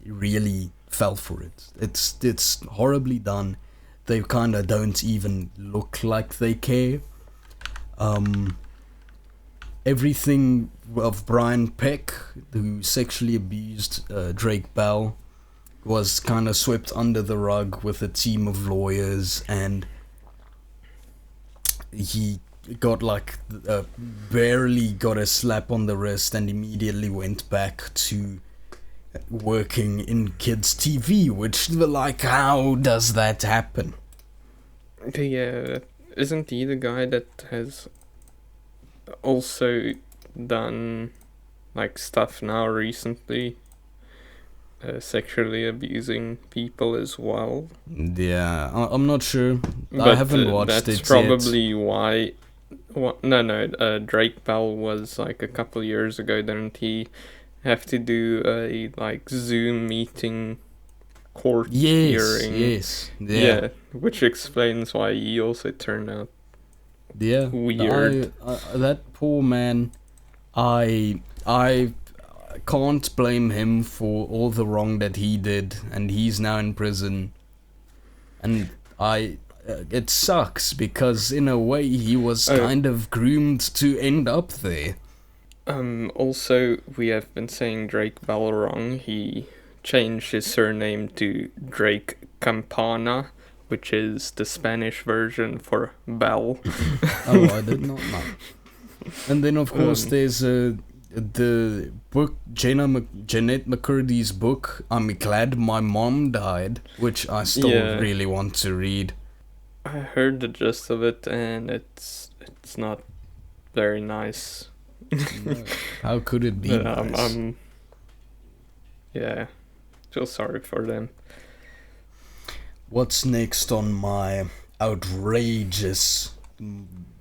really fell for it. It's horribly done. They kind of don't even look like they care. Everything of Brian Peck, who sexually abused Drake Bell, was kind of swept under the rug with a team of lawyers, and he got barely got a slap on the wrist and immediately went back to working in kids TV, which, like, how does that happen? Yeah, isn't he the guy that has also done like stuff now recently, sexually abusing people as well? Yeah, I'm not sure. But I haven't watched that's it probably yet. why. No. Drake Bell was like a couple years ago. Didn't he have to do a like Zoom meeting court hearing? Yes, Yeah, which explains why he also turned out yeah. weird. That poor man. I can't blame him for all the wrong that he did, and he's now in prison. And it sucks because in a way he was kind of groomed to end up there. Also, we have been saying Drake Bell wrong. He changed his surname to Drake Campana, which is the Spanish version for Bell. Oh, I did not know. And then, of course, there's the book, Jeanette McCurdy's book, I'm Glad My Mom Died, which I still really want to read. I heard the gist of it, and it's not very nice. No. How could it be nice? Yeah, feel sorry for them. What's next on my outrageous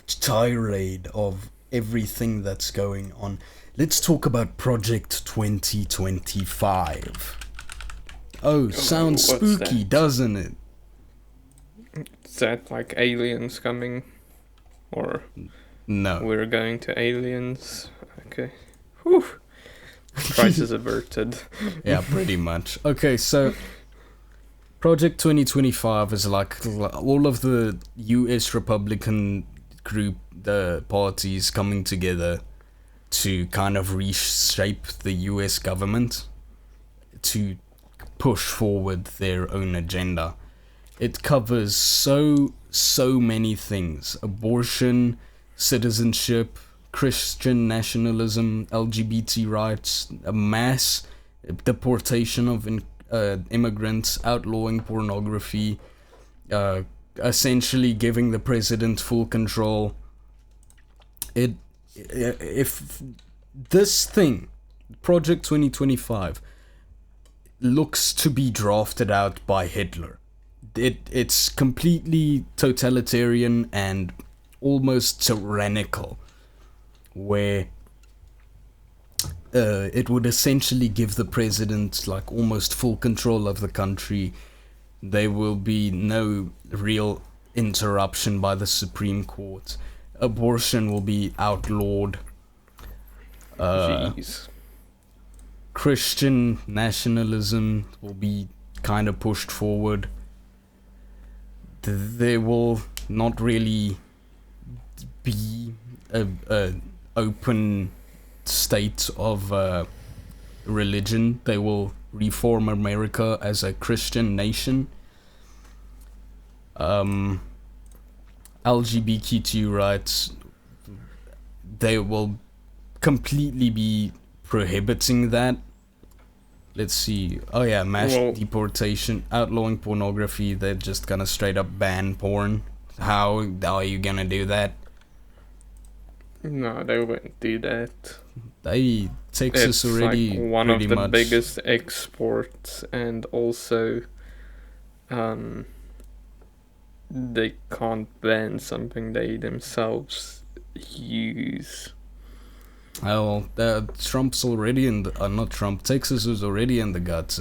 tirade of everything that's going on? Let's talk about Project 2025. Oh, sounds spooky, doesn't it? Is that like aliens coming? Or no, we're going to aliens? Okay. Whew. Crisis averted. Yeah, pretty much. Okay, so Project 2025 is like all of the US Republican group, the parties coming together to kind of reshape the US government to push forward their own agenda. It covers so many things: abortion, citizenship, Christian nationalism, LGBT rights, a mass deportation of immigrants, outlawing pornography, essentially giving the president full control. If this thing, Project 2025, looks to be drafted out by Hitler, it's completely totalitarian and almost tyrannical, where it would essentially give the president like almost full control of the country. There will be no real interruption by the Supreme Court. Abortion will be outlawed. Jeez. Christian nationalism will be kind of pushed forward. There will not really be a open state of religion. They will reform America as a Christian nation. LGBTQ rights, they will completely be prohibiting that. Let's see. Oh yeah, mass deportation, outlawing pornography. They're just gonna straight up ban porn. How are you gonna do that? No, they wouldn't do that. Texas it's already like one of the much biggest exports, and also they can't ban something they themselves use. Oh, Trump's already in the not Trump. Texas is already in the guts.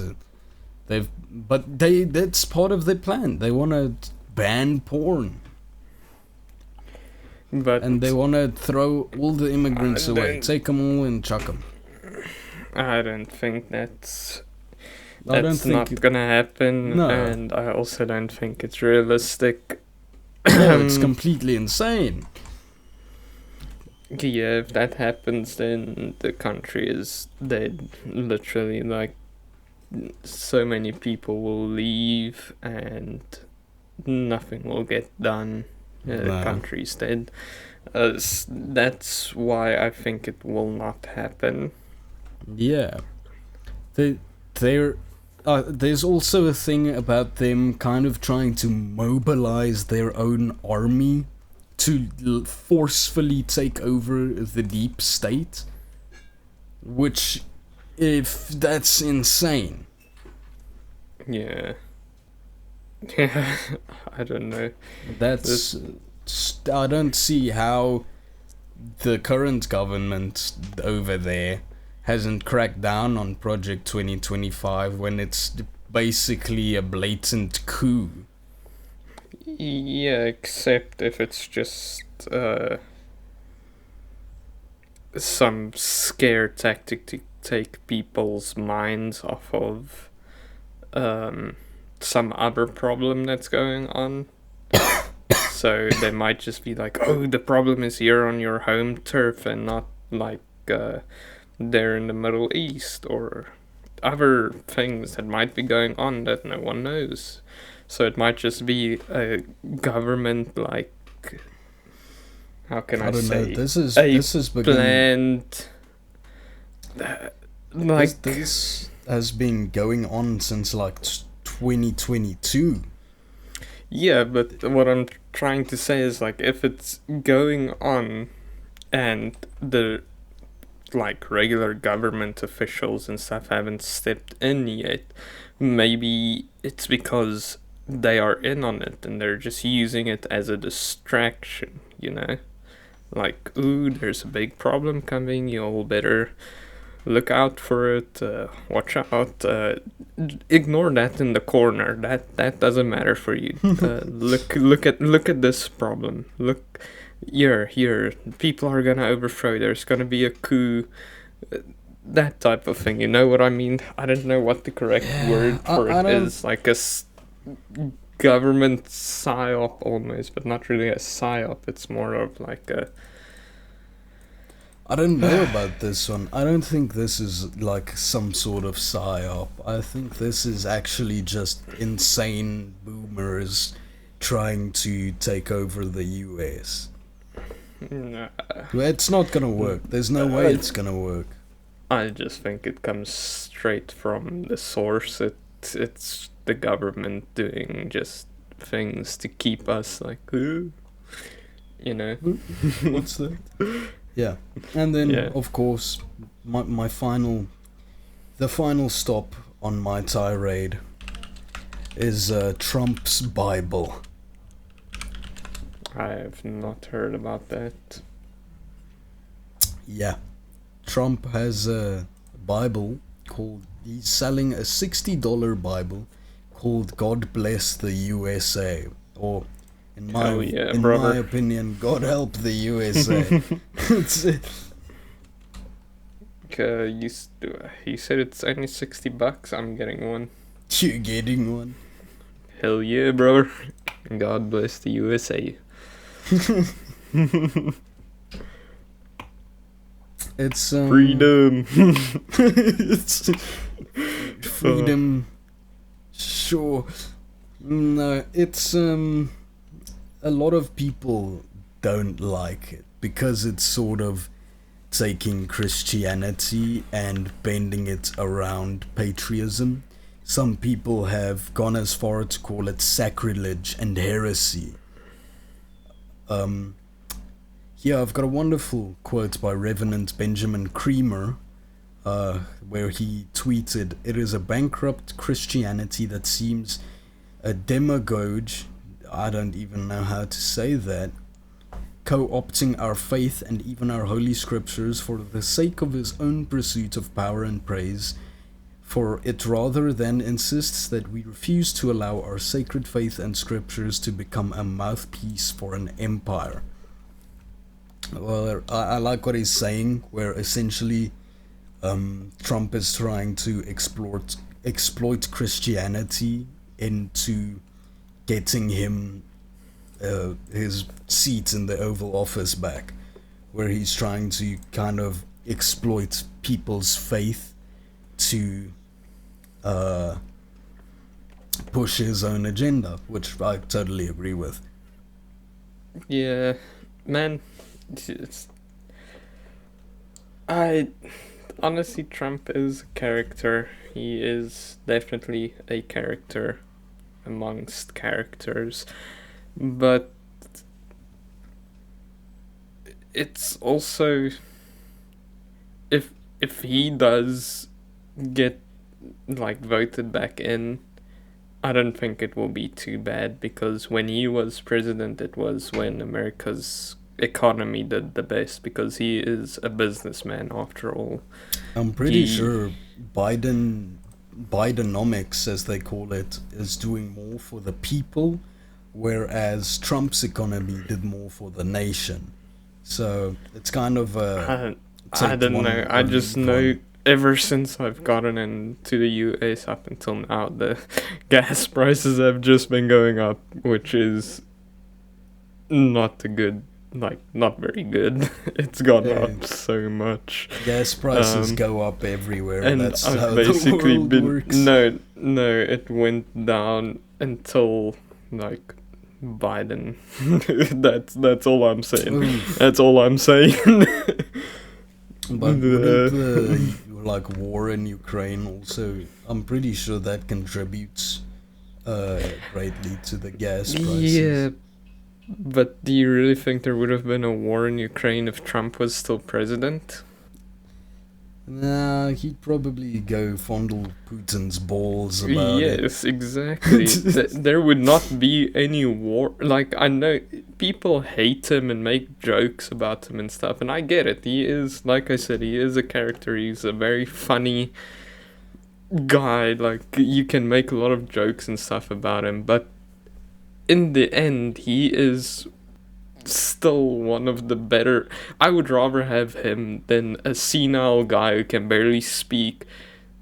That's part of their plan. They want to ban porn. And they want to throw all the immigrants away. Take them all and chuck them. I don't think that's not gonna happen. No. And I also don't think it's realistic. Yeah, it's completely insane. Yeah, if that happens, then the country is dead. Literally, like, so many people will leave and nothing will get done. The No. country's dead. That's why I think it will not happen. Yeah. They, they're. There's also a thing about them kind of trying to mobilize their own army to forcefully take over the deep state, which, if that's insane. Yeah. Yeah, I don't know. That's. I don't see how the current government over there hasn't cracked down on Project 2025 when it's basically a blatant coup. Yeah, except if it's just some scare tactic to take people's minds off of some other problem that's going on. So they might just be like, oh, the problem is here on your home turf and not like there in the Middle East or other things that might be going on that no one knows. So it might just be a government, like, how can I don't say, know. This is beginning. planned, like, this has been going on since like 2022. yeah, but what I'm trying to say is, like, if it's going on and the, like, regular government officials and stuff haven't stepped in yet, maybe it's because they are in on it and they're just using it as a distraction, you know? Like, ooh, there's a big problem coming, you all better look out for it, watch out, ignore that in the corner, that doesn't matter for you. Look at this problem. Look, here, people are gonna overthrow, there's gonna be a coup, that type of thing, you know what I mean? I don't know what the correct word for it is, like a government psyop almost, but not really a psyop, it's more of like a... I don't know about this one. I don't think this is like some sort of psyop. I think this is actually just insane boomers trying to take over the US. Nah. It's not gonna work. There's no way it's gonna work. I just think it comes straight from the source. It's the government doing just things to keep us like, ooh, you know. What's that? Yeah, and then Yeah. of course, the final stop on my tirade is Trump's Bible. I have not heard about that. Yeah, Trump has a Bible called. He's selling a $60 Bible called "God Bless the USA," or in my opinion, God help the USA. You said it's only $60. I'm getting one. You're getting one. Hell yeah, brother. God bless the USA. It's freedom. It's freedom. Sure. No, it's a lot of people don't like it because it's sort of taking Christianity and bending it around patriotism. Some people have gone as far to call it sacrilege and heresy. Yeah, I've got a wonderful quote by Reverend Benjamin Creamer, where he tweeted, "It is a bankrupt Christianity that seems a demagogue," I don't even know how to say that, "co-opting our faith and even our holy scriptures for the sake of his own pursuit of power and praise, for it rather than insists that we refuse to allow our sacred faith and scriptures to become a mouthpiece for an empire." Well, I like what he's saying, where essentially Trump is trying to exploit Christianity into getting him his seat in the Oval Office back, where he's trying to kind of exploit people's faith to push his own agenda, which I totally agree with. Yeah, man. I honestly, Trump is a character. He is definitely a character amongst characters, but it's also, if he does get like voted back in, I don't think it will be too bad, because when he was president, it was when America's economy did the best, because he is a businessman after all. I'm pretty sure Bidenomics, as they call it, is doing more for the people, whereas Trump's economy did more for the nation. So it's kind of I don't know. I just know ever since I've gotten into the US up until now, the gas prices have just been going up, which is not a good, not very good. It's gone up so much. Gas prices go up everywhere, and that's I've how basically the world been works. No, it went down until Biden. that's all I'm saying. Oof. That's all I'm saying. But wouldn't the war in Ukraine also? I'm pretty sure that contributes greatly to the gas prices. Yeah, but do you really think there would have been a war in Ukraine if Trump was still president? Nah, he'd probably go fondle Putin's balls about it. Yes, exactly. There would not be any war. I know people hate him and make jokes about him and stuff, and I get it. He is, like I said, he is a character. He's a very funny guy. You can make a lot of jokes and stuff about him, but in the end, he is still one of the better. I would rather have him than a senile guy who can barely speak.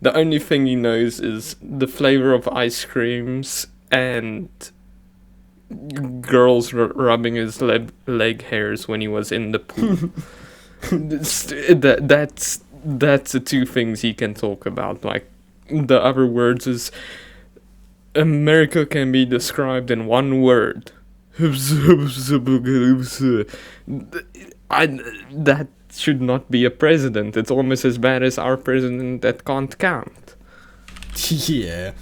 The only thing he knows is the flavor of ice creams and girls rubbing his leg hairs when he was in the pool. That's the two things he can talk about. The other words is, America can be described in one word. That should not be a president. It's almost as bad as our president that can't count. Yeah.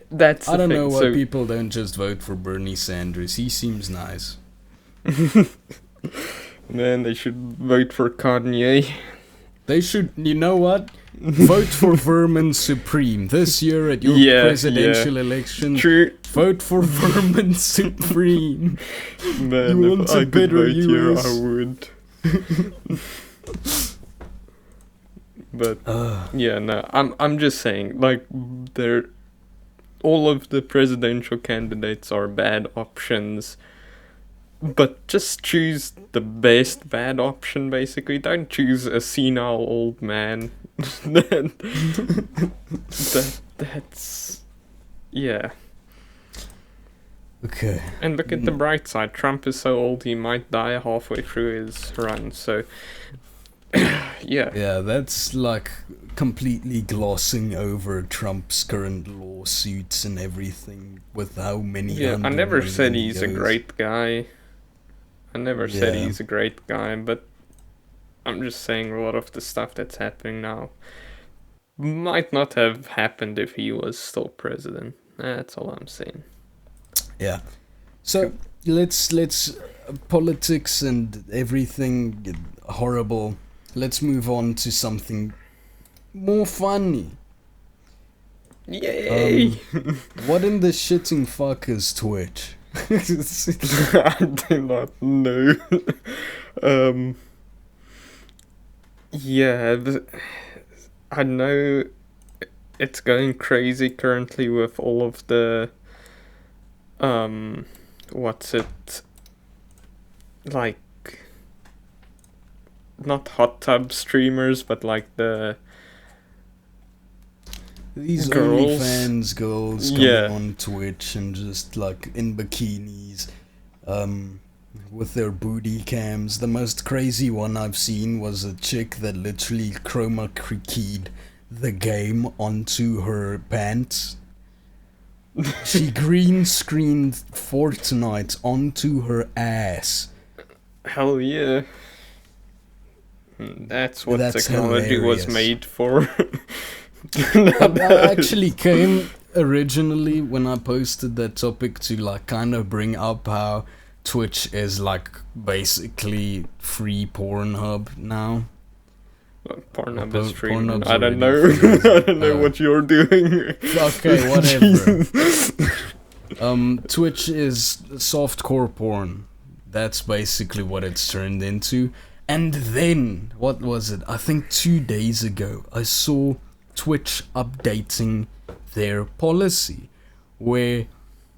That's I don't the know thing. why people don't just vote for Bernie Sanders. He seems nice. Man, they should vote for Kanye. They should, you know what? Vote for Vermin Supreme. This year at your presidential election, True. vote for Vermin Supreme. Man, You if want I a could better vote here, US? I would. But yeah, no, I'm just saying, all of the presidential candidates are bad options, but just choose the best bad option. Basically, don't choose a senile old man. That's yeah. Okay. And look at the bright side. Trump is so old he might die halfway through his run. So yeah. Yeah, that's completely glossing over Trump's current lawsuits and everything with how many. Yeah, I never said he's a goes. great guy. I never said Yeah. he's a great guy, but I'm just saying a lot of the stuff that's happening now might not have happened if he was still president. That's all I'm saying. Yeah. So let's politics and everything horrible. Let's move on to something more funny. Yay! What in the shitting fuck is Twitch? I do not know. Yeah, I know it's going crazy currently with all of the what's it, not hot tub streamers, but these girls. OnlyFans girls coming on Twitch and just in bikinis, with their booty cams. The most crazy one I've seen was a chick that literally chroma keyed the game onto her pants. She green screened Fortnite onto her ass. Hell yeah. That's what That's technology hilarious. was made for. I actually came originally when I posted that topic to like kind of bring up how Twitch is like basically free Pornhub now. Pornhub is free. Pornhub's I don't already know. free, is I it? don't know what you're doing. Okay, whatever. Twitch is softcore porn. That's basically what it's turned into. And then, what was it? I think 2 days ago, I saw Twitch updating their policy, where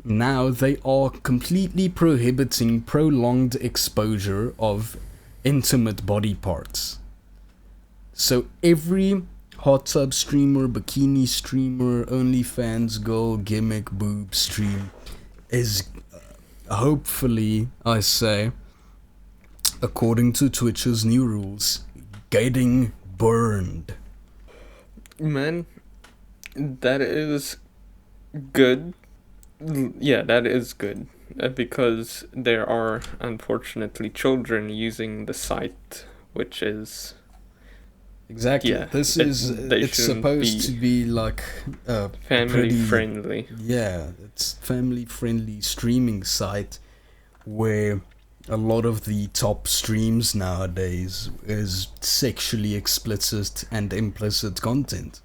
now they are completely prohibiting prolonged exposure of intimate body parts. So every hot tub streamer, bikini streamer, OnlyFans girl, gimmick boob stream is hopefully, I say, according to Twitch's new rules, getting burned. Man, that is good. Yeah, that is good. Because there are, unfortunately, children using the site, which is... Exactly. Yeah, This it- is they it's shouldn't supposed be to be like family pretty- friendly. Yeah, it's family friendly streaming site where a lot of the top streams nowadays is sexually explicit and implicit content,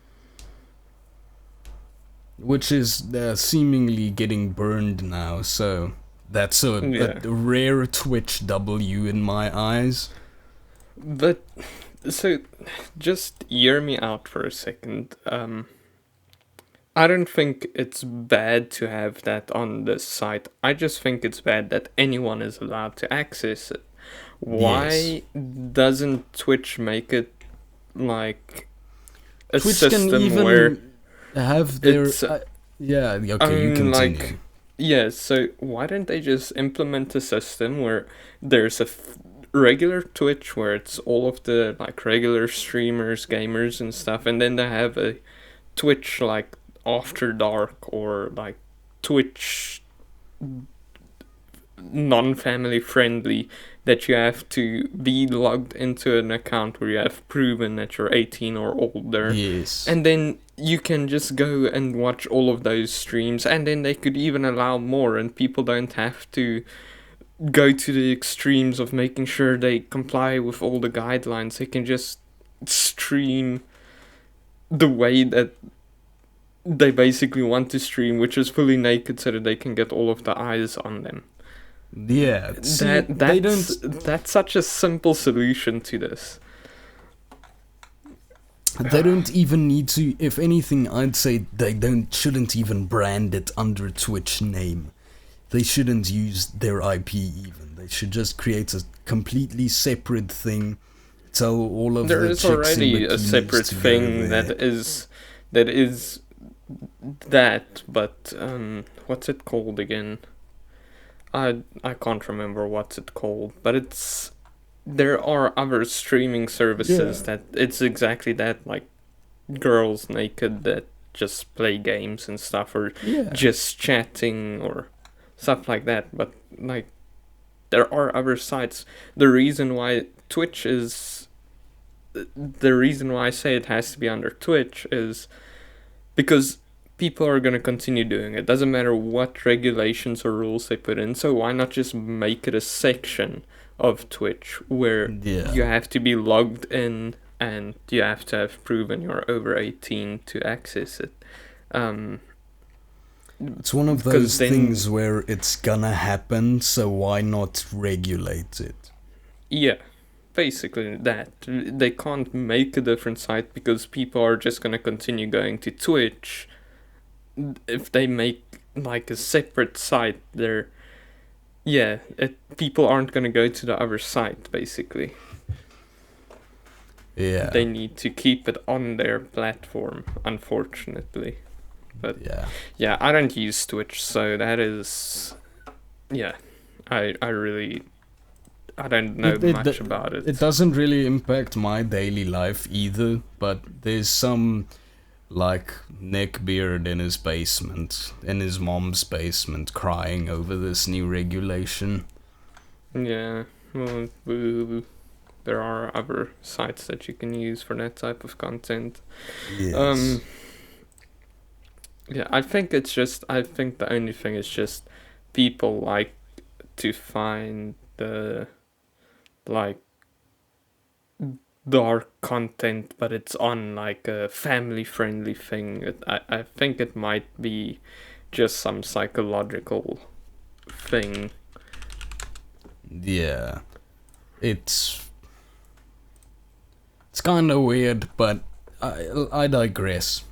which is seemingly getting burned now. So that's Yeah. a rare Twitch W in my eyes. But, so, just hear me out for a second. I don't think it's bad to have that on this site. I just think it's bad that anyone is allowed to access it. Why doesn't Twitch make it like a Twitch can system even where have their it's, yeah, okay, you mean, continue. like, yeah, so why don't they just implement a system where there's a regular Twitch where it's all of the like regular streamers, gamers and stuff, and then they have a Twitch like after dark or like Twitch non-family friendly that you have to be logged into an account where you have proven that you're 18 or older. Yes. And then you can just go and watch all of those streams, and then they could even allow more, and people don't have to go to the extremes of making sure they comply with all the guidelines. They can just stream the way that they basically want to stream, which is fully naked so that they can get all of the eyes on them. Yeah, see, they don't. That's such a simple solution to this. They don't even need to. If anything, I'd say they shouldn't even brand it under Twitch name. They shouldn't use their IP even. They should just create a completely separate thing. Tell all of There the is chicks already in a bikinis separate to go thing there. that is that, but what's it called again? I can't remember what's it called, but it's there are other streaming services that it's exactly that, like girls naked that just play games and stuff, or just chatting or stuff like that. But like there are other sites. The reason why I say it has to be under Twitch is because people are going to continue doing it. Doesn't matter what regulations or rules they put in. So why not just make it a section of Twitch where you have to be logged in and you have to have proven you're over 18 to access it. It's one of those things where it's gonna happen, so why not regulate it? Yeah, basically that. They can't make a different site because people are just gonna continue going to Twitch. If they make like a separate site, people aren't gonna go to the other site, basically. Yeah. They need to keep it on their platform, unfortunately. But yeah, I don't use Twitch, so that is, I really I don't know much about it. It doesn't really impact my daily life either, but there's some, like, neckbeard in his basement, in his mom's basement, crying over this new regulation. Yeah, well, there are other sites that you can use for that type of content. Yes. Yeah, I think the only thing is just people like to find the, like, dark content, but it's on, like, a family-friendly thing. I think it might be just some psychological thing. Yeah. It's kind of weird, but I digress.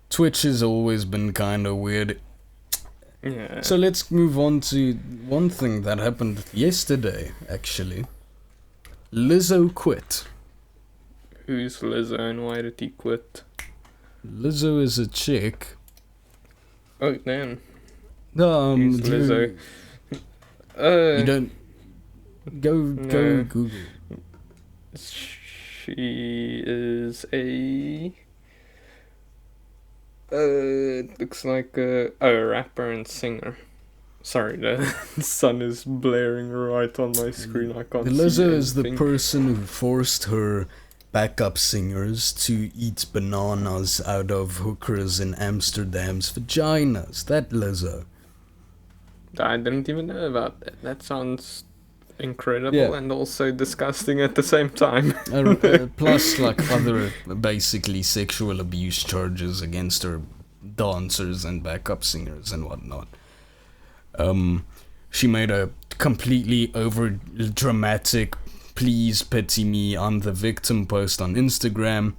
Twitch has always been kind of weird. Yeah. So let's move on to one thing that happened yesterday, actually. Lizzo quit. Who's Lizzo and why did he quit? Lizzo is a chick. Oh, damn. Who's Lizzo? You don't... Go No. Google. She is a... it looks like a rapper and singer. Sorry, the sun is blaring right on my screen. I can't see Lizzo is the anything. person who forced her backup singers to eat bananas out of hookers in Amsterdam's vaginas. That Lizzo. I didn't even know about that. That sounds incredible Yeah. and also disgusting at the same time. Plus, like, other basically sexual abuse charges against her dancers and backup singers and whatnot. She made a completely over dramatic "please pity me, I'm the victim" post on Instagram,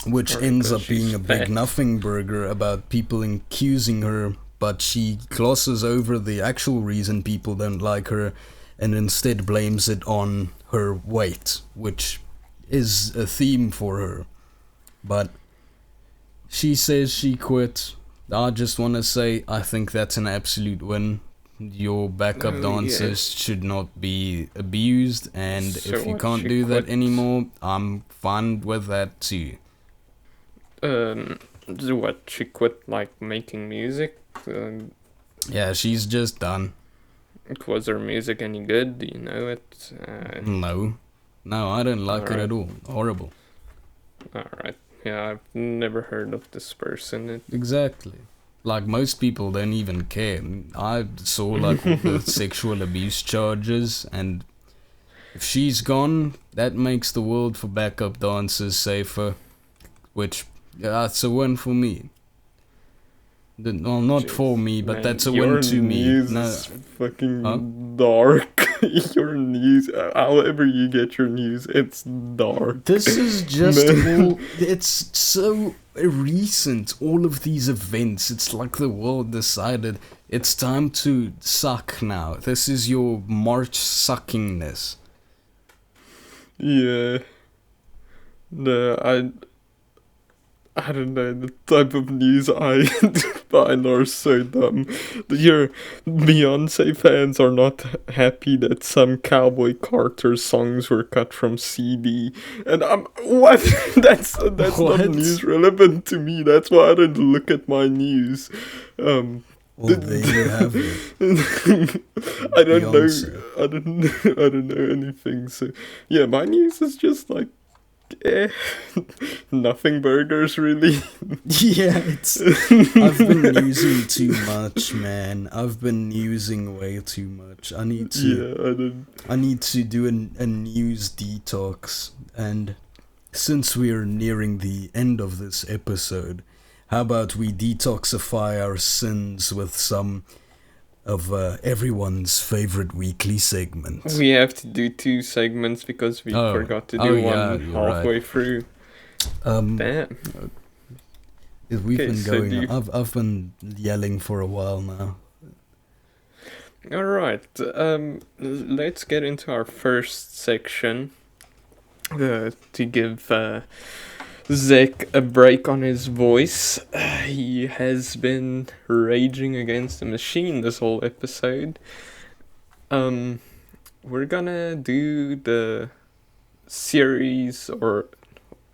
which Or ends because up being she's a big fat. nothing burger about people accusing her, but she glosses over the actual reason people don't like her and instead blames it on her weight, which is a theme for her. But she says she quit. I just want to say I think that's an absolute win. Your backup Oh, dancers should not be abused, and So if you what, can't she do that quit? anymore, I'm fine with that too. So what? She quit, like, making music? Yeah, she's just done. Was her music any good? Do you know it? No, I don't like it Alright. at all. Horrible. Alright. Yeah, I've never heard of this person. Exactly. Like, most people don't even care. I saw, like, all the sexual abuse charges, and if she's gone, that makes the world for backup dancers safer, which, that's a win for me. Well, not Jeez, for me, but man, that's a your win to me. news No, is fucking Huh? dark. Your news, however you get your news, it's dark. this is just Man. all. It's so recent, all of these events. It's like the world decided it's time to suck now. This is your March suckingness. Yeah. No, I don't know, the type of news I find are so dumb. Your Beyonce fans are not happy that some Cowboy Carter songs were cut from CD. And what? That's What? not news relevant to me. That's why I don't look at my news. Well, there you have it. I don't Beyonce. know. I don't know anything. So yeah, my news is just like, nothing burgers really. Yeah, I've been using too much, man. I've been using way too much. I need to do a news detox. And since we're nearing the end of this episode, how about we detoxify our sins with some of everyone's favorite weekly segment? We have to do 2 segments because we forgot to do one halfway through. Damn. We've been so going. I've been yelling for a while now. Alright, let's get into our first section to give Zek a break on his voice. He has been raging against the machine this whole episode. we're gonna do the series, or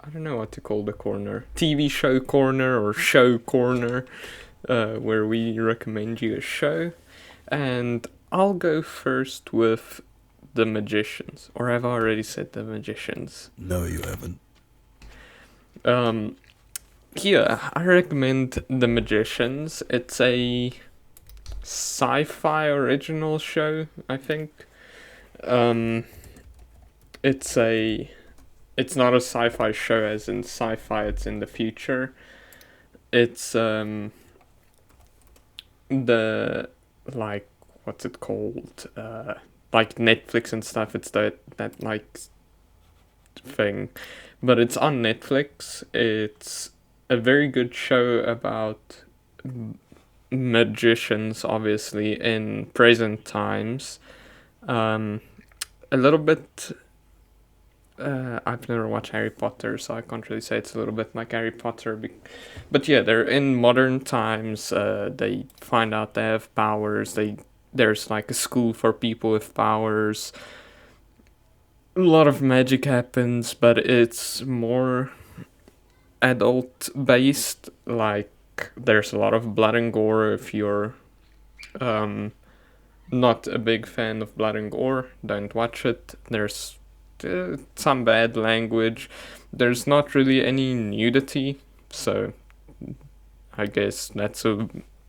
I don't know what to call the corner, TV show corner or show corner, where we recommend you a show. And I'll go first with The Magicians. Or have I already said The Magicians? No, you haven't. Yeah, I recommend The Magicians. It's a sci-fi original show, I think. It's not a sci-fi show as in sci-fi, it's in the future. It's the, like, what's it called? Like Netflix and stuff, it's that like thing. But it's on Netflix. It's a very good show about magicians, obviously, in present times. A little bit. I've never watched Harry Potter, so I can't really say it's a little bit like Harry Potter. But yeah, they're in modern times. They find out they have powers. There's like a school for people with powers. A lot of magic happens, but it's more adult based. Like, there's a lot of blood and gore. If you're not a big fan of blood and gore, don't watch it. There's some bad language. There's not really any nudity, so I guess that's a,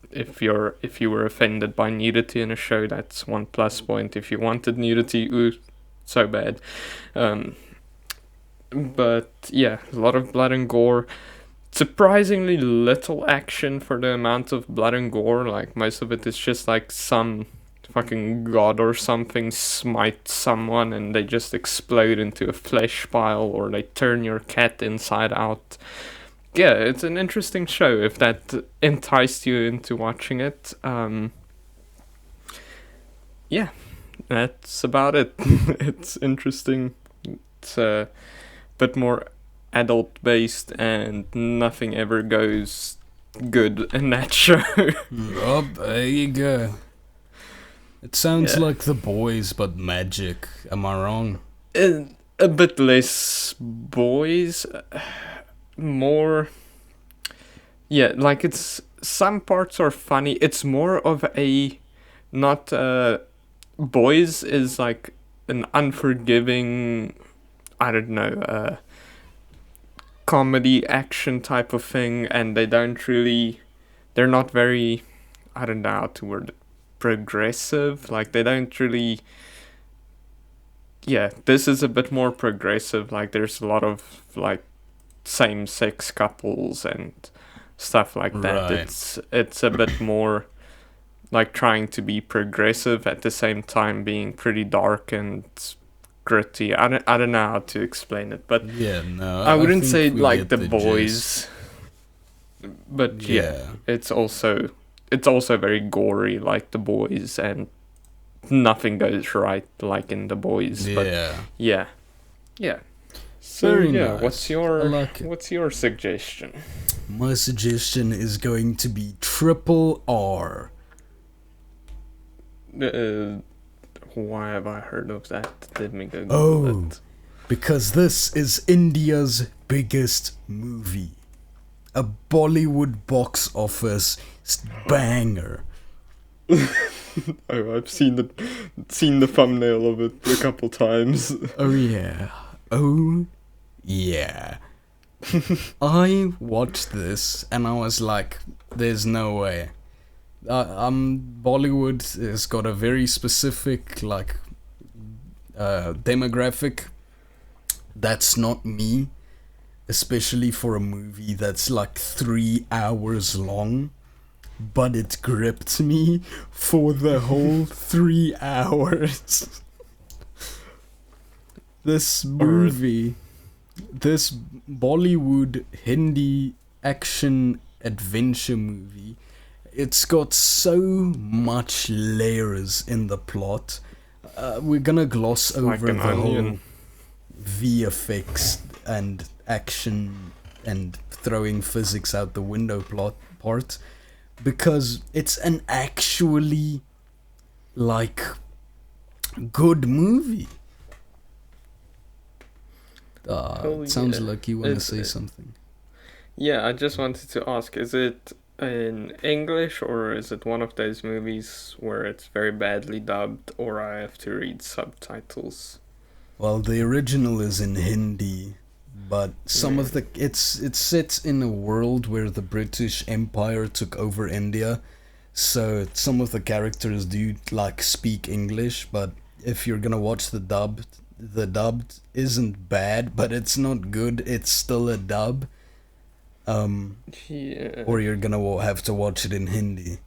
if you were offended by nudity in a show, that's one plus point. If you wanted nudity, ooh, so bad. But yeah, a lot of blood and gore. Surprisingly little action for the amount of blood and gore. Like, most of it is just like some fucking god or something smite someone and they just explode into a flesh pile, or they turn your cat inside out. Yeah, it's an interesting show if that enticed you into watching it. Yeah, that's about it. It's interesting. It's a bit more adult based, and nothing ever goes good in that show. Oh, there you go. It sounds Yeah. like The Boys, but magic. Am I wrong? A bit less boys, more. Yeah, like, it's, some parts are funny. It's more of a, not boys is like an unforgiving, I don't know, comedy action type of thing, and they're not very, I don't know how to word it, progressive. Like, they don't really. Yeah, this is a bit more progressive. Like, there's a lot of like same-sex couples and stuff like that. Right. It's a bit more like trying to be progressive at the same time being pretty dark and gritty. I don't know how to explain it, but Yeah, no. I wouldn't think say we like get The gist. Boys, but yeah, it's also very gory like The Boys, and nothing goes right like in The Boys. But Yeah. yeah. So Very yeah, nice. what's I your like it. what's your suggestion? My suggestion is going to be Triple R. Why have I heard of that? Let me go Google Oh. it. Because this is India's biggest movie. A Bollywood box office banger. Oh, I've seen the thumbnail of it a couple times. Oh yeah. Oh yeah. I watched this and I was like, there's no way. Bollywood has got a very specific demographic. That's not me, especially for a movie that's like 3 hours long. But it gripped me for the whole 3 hours. This movie, this Bollywood Hindi action adventure movie, it's got so much layers in the plot. We're gonna gloss Like over an the onion. whole VFX and action and throwing physics out the window plot part, because it's an actually like Good movie. Oh It sounds yeah. like you want to It's say something. Yeah, I just wanted to ask, is it in English or is it one of those movies where it's very badly dubbed or I have to read subtitles? Well, the original is in Hindi, but some Mm. of the it's set in a world where the British Empire took over India, so some of the characters do like speak English, but if you're gonna watch the dubbed isn't bad, but it's not good. It's still a dub. Um, Yeah. or you're gonna have to watch it in Hindi.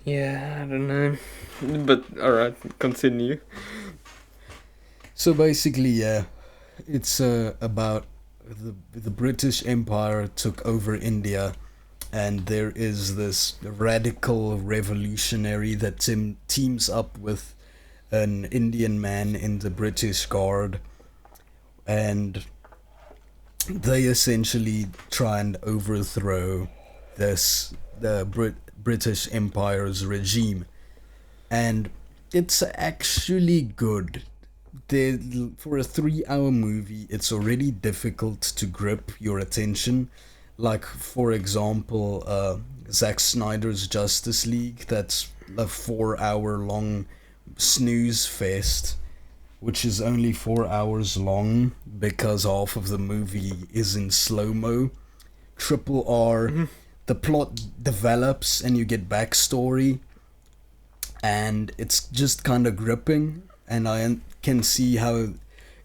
Yeah, I don't know. But alright, continue. So basically, yeah, it's about the British Empire took over India, and there is this radical revolutionary that teams up with an Indian man in the British Guard, and they essentially try and overthrow the British Empire's regime, and it's actually good. For a 3 hour movie, it's already difficult to grip your attention. Like, for example, Zack Snyder's Justice League, that's a 4 hour long snooze fest, which is only 4 hours long because half of the movie is in slow mo. Triple R, Mhm. the plot develops and you get backstory, and it's just kind of gripping. And I can see how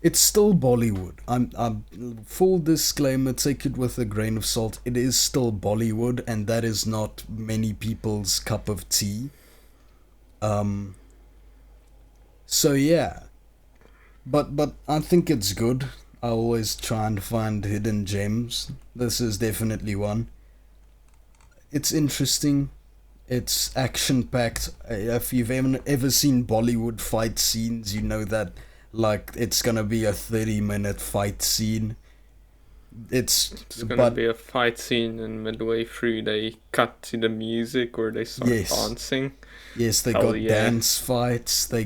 it's still Bollywood. I'm full disclaimer, take it with a grain of salt. It is still Bollywood, and that is not many people's cup of tea. Um, so yeah, but I think it's good. I always try and find hidden gems. This is definitely one. It's interesting. It's action packed. If you've ever seen Bollywood fight scenes, you know that like it's gonna be a 30-minute fight scene. It's It's gonna but be a fight scene, and midway through, they cut to the music where they start yes, dancing. yes, they Hell got yeah. dance fights. They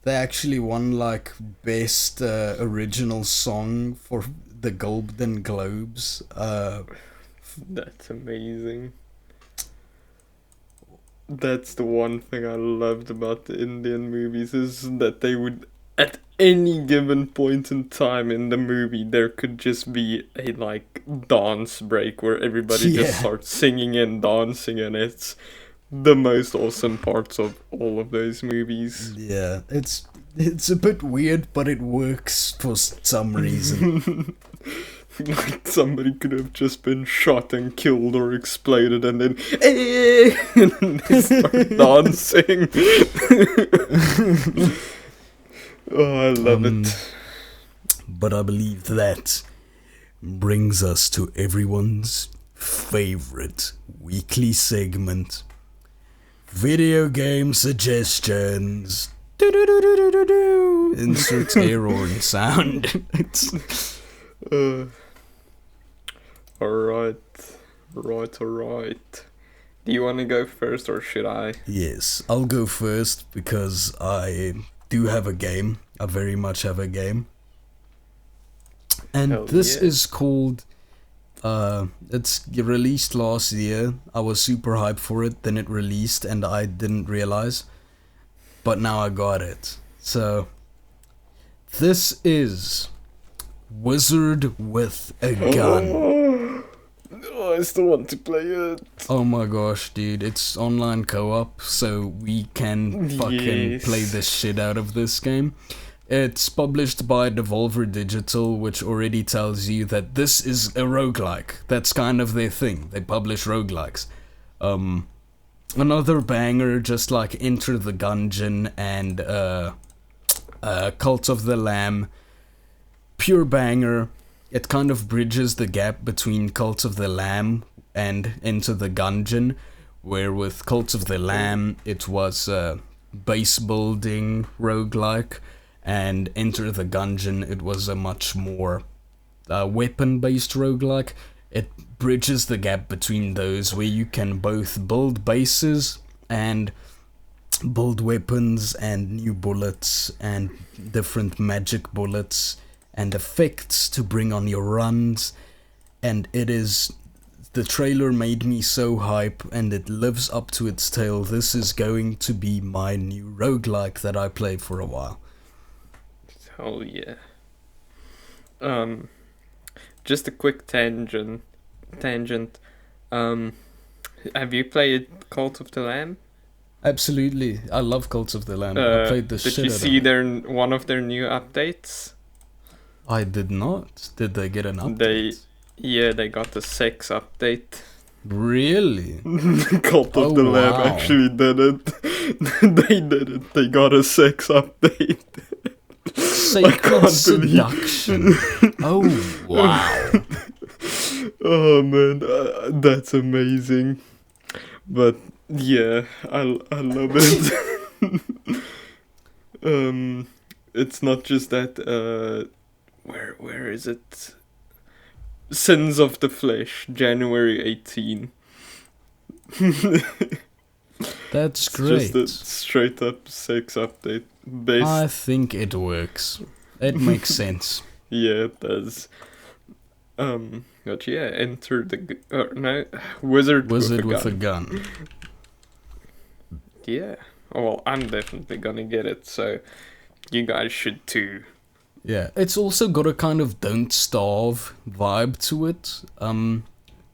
actually won like best original song for the Golden Globes. That's amazing. That's the one thing I loved about the Indian movies is that they would, at any given point in time in the movie, there could just be a like dance break where everybody just Yeah, starts singing and dancing, and it's the most awesome parts of all of those movies. yeah. It's a bit weird, but it works for some reason. Like somebody could have just been shot and killed or exploded, and then and then they start dancing. Oh, I love it. But I believe that brings us to everyone's favorite weekly segment, video game suggestions. Do-do-do-do-do-do. Insert air horn sound. Uh, alright. Alright. Do you want to go first or should I? Yes, I'll go first because I do have a game. I very much have a game. And Hell this yeah. is called it's released last year. I was super hyped for it, then it released and I didn't realize. But now I got it. So this is Wizard with a Gun. Oh, I still want to play it. Oh my gosh, dude, it's online co-op, so we can fucking Yes. play the shit out of this game. It's published by Devolver Digital, which already tells you that this is a roguelike. That's kind of their thing. They publish roguelikes. Another banger, just like Enter the Gungeon and Cult of the Lamb. Pure banger. It kind of bridges the gap between Cult of the Lamb and Enter the Gungeon, where with Cult of the Lamb it was base building roguelike, and Enter the Gungeon it was a much more weapon based roguelike. It bridges the gap between those where you can both build bases and build weapons and new bullets and different magic bullets and effects to bring on your runs. And it is, the trailer made me so hype, and it lives up to its tale. This is going to be my new roguelike that I play for a while. Hell yeah. Um, just a quick tangent. Um, have you played Cult of the Lamb? Absolutely, I love Cult of the Lamb. I played the shit Did you out see of it. one of their new updates? I did not. Did they get an They update? they got a sex update. Really? Cult of Oh the Lamb wow. actually did it. They did it. They got a sex update. Sacred seduction. Oh wow. Oh man, that's amazing. But yeah, I love it. It's not just that. Where is it? Sins of the Flesh, January 18. That's It's just a great. straight up sex update I based. think it works. It makes sense. Yeah, it does. But yeah, enter the no wizard Wizard with with a a gun. gun. Yeah. Well, I'm definitely gonna get it, so you guys should too. Yeah, it's also got a kind of Don't Starve vibe to it.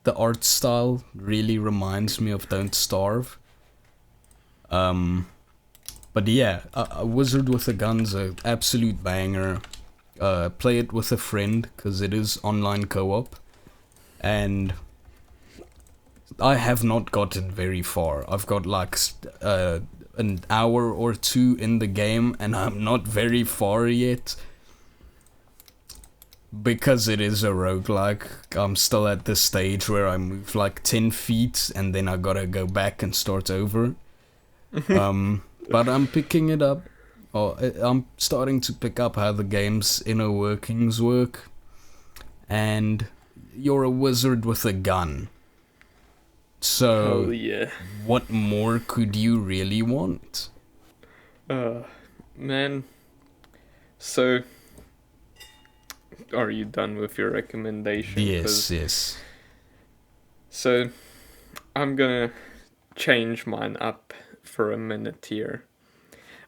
The art style really reminds me of Don't Starve. But yeah, a Wizard with a Gun's an absolute banger. Play it with a friend because it is online co-op, and I have not gotten very far. I've got like an hour or two in the game, and I'm not very far yet. Because it is a roguelike, I'm still at the stage where I move like 10 feet and then I gotta go back and start over. But I'm picking it up. I'm starting to pick up how the game's inner workings work. And you're a wizard with a gun. Hell So, yeah. what more could you really want? Man. So, are you done with your recommendation? Yes. So, I'm gonna change mine up for a minute here.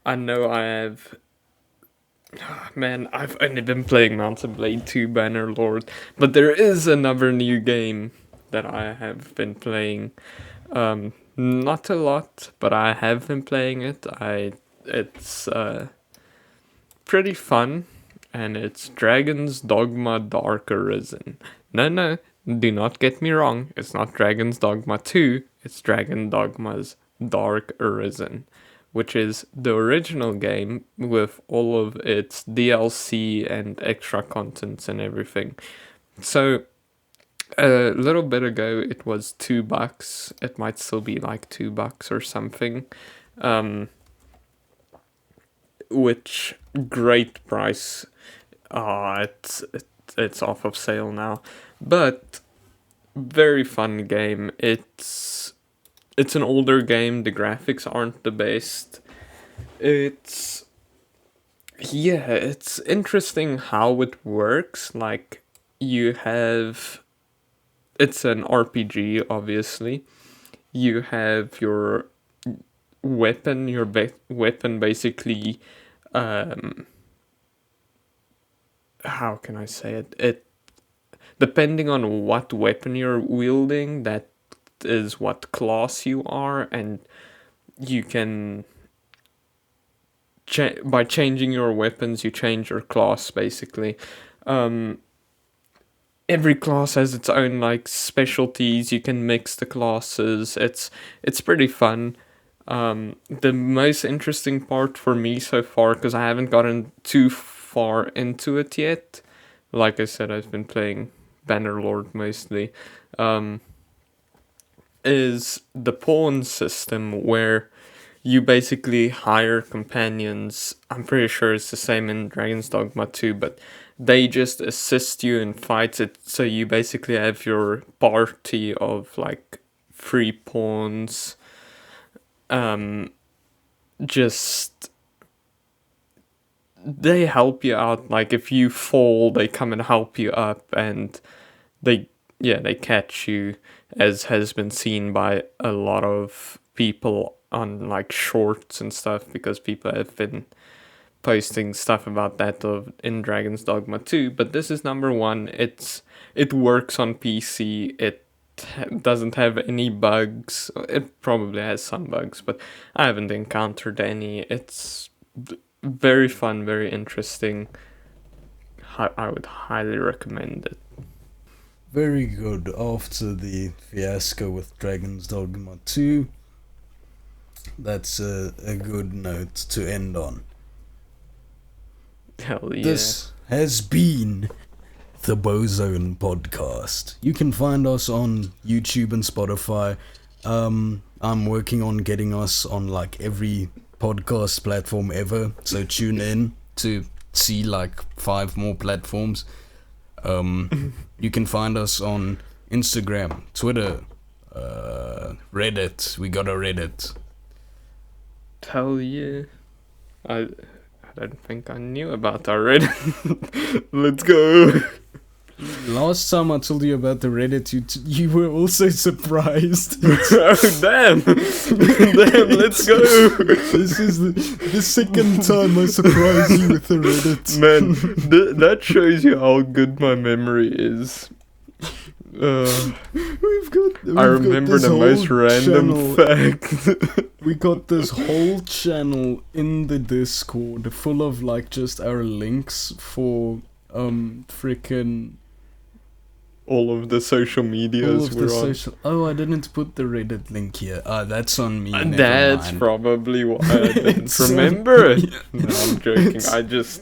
I know I have. Man, I've only been playing Mountain Blade 2 Bannerlord, but there is another new game that I have been playing. Not a lot, but I have been playing it. It's pretty fun, and it's Dragon's Dogma Dark Arisen. No, do not get me wrong. It's not Dragon's Dogma 2. It's Dragon Dogma's Dark Arisen, which is the original game with all of its DLC and extra contents and everything. So a little bit ago it was $2. It might still be like $2 or something. Which great price. It's off of sale now. But very fun game. It's an older game. The graphics aren't the best. It's interesting how it works. Like you have it's an RPG obviously. You have your weapon, weapon basically how can I say it? It depending on what weapon you're wielding, that is what class you are, and you can by changing your weapons, you change your class basically. Every class has its own like specialties. You can mix the classes. It's pretty fun. The most interesting part for me so far, because I haven't gotten too far into it yet. Like I said, I've been playing Bannerlord mostly. Is the pawn system where you basically hire companions. I'm pretty sure it's the same in Dragon's Dogma 2, but they just assist you in fights. So you basically have your party of like 3 pawns. just they help you out. Like if you fall, they come and help you up, and they catch you, as has been seen by a lot of people on like shorts and stuff, because people have been posting stuff about that in Dragon's Dogma 2. But this is number 1. It works on PC. It doesn't have any bugs. It probably has some bugs, but I haven't encountered any. It's very fun, very interesting. I would highly recommend it. Very good. After the fiasco with Dragon's Dogma 2, that's a good note to end on. Hell yeah. This has been the Bozone podcast. You can find us on YouTube and Spotify. I'm working on getting us on like every podcast platform ever, so tune in to see like 5 more platforms. You can find us on Instagram, Twitter, Reddit. We got a Reddit. Hell yeah. I don't think I knew about that already. Let's go. Last time I told you about the Reddit, you were also surprised. Oh, damn. Damn, let's go. This is the second time I surprise you with the Reddit. Man, that shows you how good my memory is. I remember the most random fact. We got this whole channel in the Discord full of like just our links for freaking all of the social medias we're on. Oh, I didn't put the Reddit link here. That's on me. That's probably why I didn't remember it. No, I'm joking.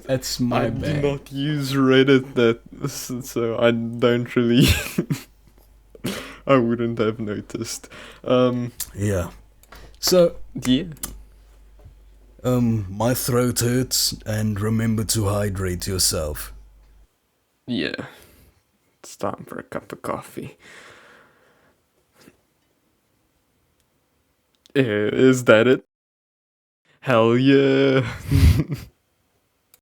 That's my bad. I do not use Reddit, so I don't really. I wouldn't have noticed. Yeah. So yeah. My throat hurts, and remember to hydrate yourself. Yeah. It's time for a cup of coffee. Is that it? Hell yeah.